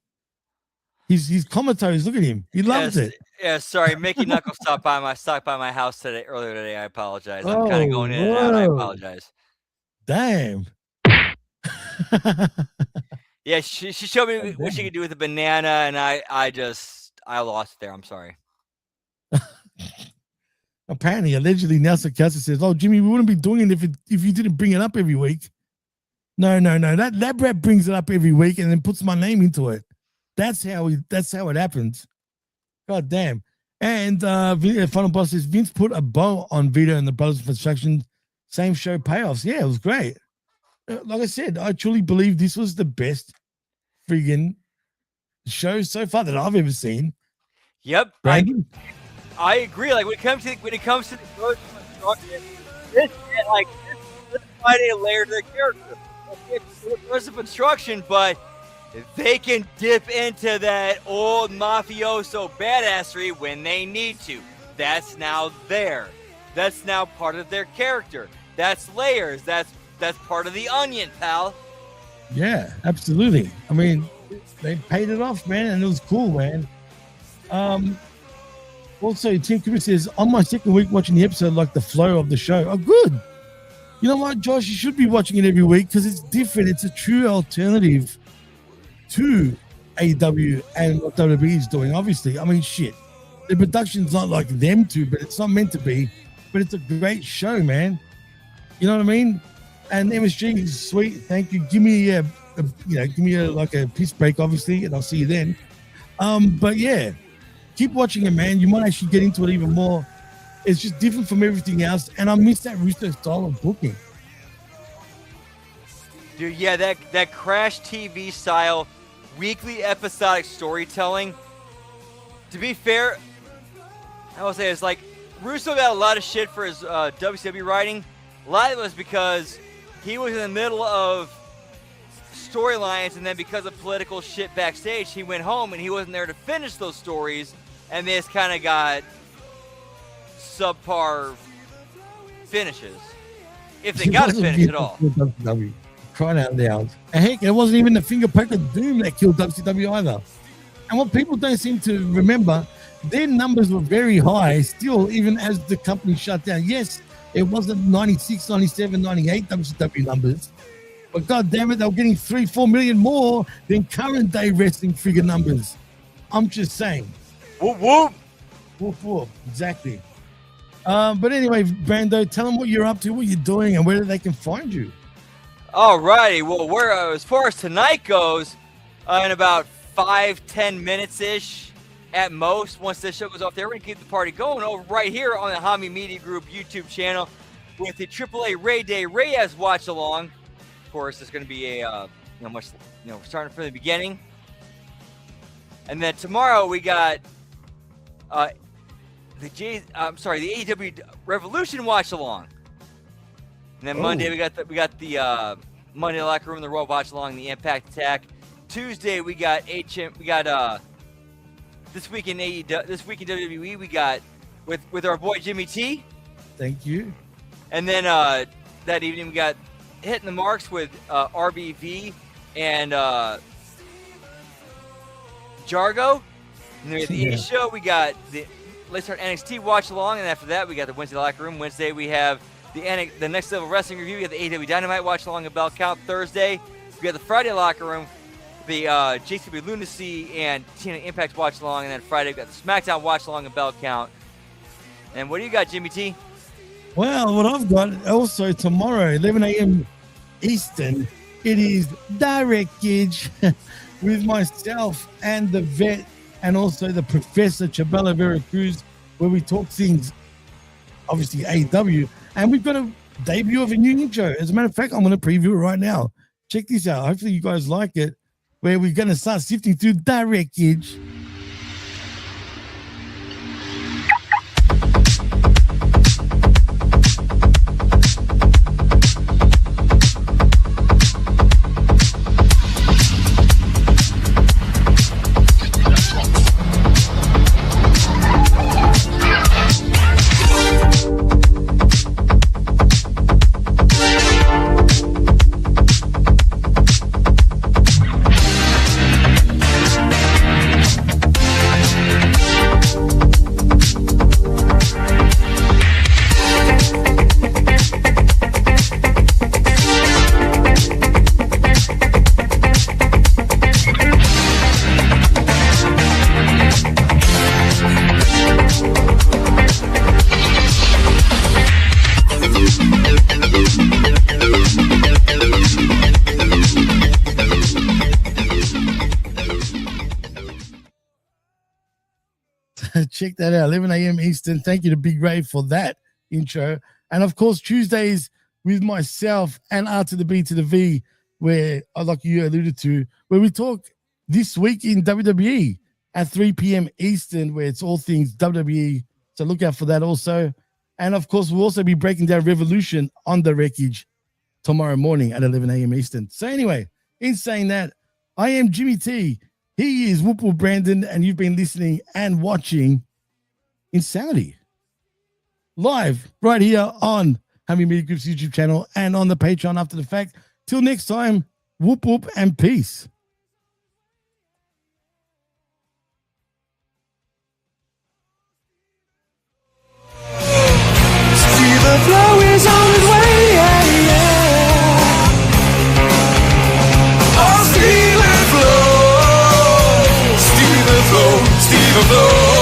H: He's comatose. Look at him. He loves it.
I: Yeah, sorry. Mickey Knuckles stopped by my house earlier today. I apologize. I'm kind of going in and out. I apologize.
H: Damn.
I: Yeah, she showed me what she could do with a banana, and I lost it there. I'm sorry.
H: Apparently, allegedly, Nelson Kessler says, "Oh, Jimmy, we wouldn't be doing it if you didn't bring it up every week." No. That Brad brings it up every week and then puts my name into it. That's how it happens. God damn. And Final Boss says Vince put a bow on Vito and the Brothers of Podstruction. Same show payoffs. Yeah, it was great. Like I said, I truly believe this was the best friggin' show so far that I've ever seen.
I: Yep.
H: Brandon?
I: I agree. Like when it comes to the Brothers of Podstruction, this might a layer to their character. The Brothers of Podstruction, but they can dip into that old mafioso badassery when they need to. That's now there. That's now part of their character. That's layers. That's part of the onion, pal.
H: Yeah, absolutely. I mean, they paid it off, man, and it was cool, man. Also, Tim Cooper says, on my second week watching the episode, like the flow of the show. Oh, good. You know what, Josh? You should be watching it every week because it's different. It's a true alternative to AEW and what WWE is doing, obviously. I mean, shit. The production's not like them two, but it's not meant to be. But it's a great show, man. You know what I mean? And MSG is sweet. Thank you. Give me a piss break, obviously, and I'll see you then. But yeah, keep watching it, man. You might actually get into it even more. It's just different from everything else, and I miss that Russo style of booking.
I: Dude, yeah, that Crash TV style weekly episodic storytelling. To be fair, I will say it's like Russo got a lot of shit for his WCW writing. A lot of it was because he was in the middle of storylines, and then because of political shit backstage, he went home and he wasn't there to finish those stories, and they just kind of got subpar finishes. If they got to finish at all.
H: WCW, crying out loud. And heck, it wasn't even the finger poke of doom that killed WCW either. And what people don't seem to remember, their numbers were very high still, even as the company shut down. Yes, it wasn't 96, 97, 98 WCW numbers, but god damn it, they were getting 3-4 million more than current day wrestling figure numbers. I'm just saying.
I: Whoop whoop.
H: Whoop whoop. Exactly. But anyway, Brando, tell them what you're up to, what you're doing, and where they can find you.
I: Alrighty, well, we're as far as tonight goes, in about 5-10 minutes ish at most. Once this show goes off there, we're gonna keep the party going over right here on the Hami Media Group YouTube channel with the AAA Ray Day Reyes watch along. Of course, it's gonna be a we're starting from the beginning, and then tomorrow we got the AEW Revolution watch along, and then Monday we got the Monday Locker Room, the Raw watch along, the Impact Attack. Tuesday we got this week in WWE we got with our boy Jimmy T.
H: Thank you.
I: And then that evening we got Hitting the Marks with RBV and Jargo. And then we got the Indie Show. We got the Let's Start NXT watch along, and after that we got the Wednesday Locker Room. Wednesday we have the Next Level Wrestling review. We got the AEW Dynamite watch along and Bell Count. Thursday we got the Friday Locker Room, the JCW Lunacy and TNA Impact watch along, and then Friday we got the SmackDown watch along and Bell Count. And what do you got, Jimmy T?
H: Well, what I've got also tomorrow, 11 a.m. Eastern, it is Direct Gauge with myself and the vet and also the Professor Chabela Vera Cruz, where we talk things, obviously AEW, and we've got a debut of a new intro. As a matter of fact, I'm going to preview it right now. Check this out. Hopefully you guys like it, where we're going to start sifting through Direct Gauge. Check that out, 11 a.m. Eastern. Thank you to Big Ray for that intro. And of course, Tuesdays with myself and R to the B to the V, where, like you alluded to, where we talk this week in WWE at 3 p.m. Eastern, where it's all things WWE. So look out for that also. And of course, we'll also be breaking down Revolution on the Wreckage tomorrow morning at 11 a.m. Eastern. So anyway, in saying that, I am Jimmy T. He is Whoop Brandon, and you've been listening and watching Insanity. live right here on Hammy Media Group's YouTube channel and on the Patreon after the fact. Till next time, whoop whoop and peace.
G: See the flow is on its way, yeah, yeah. Oh, Steven Flow, Steven Flow, Steven Flow.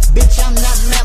G: Bitch, I'm not mad.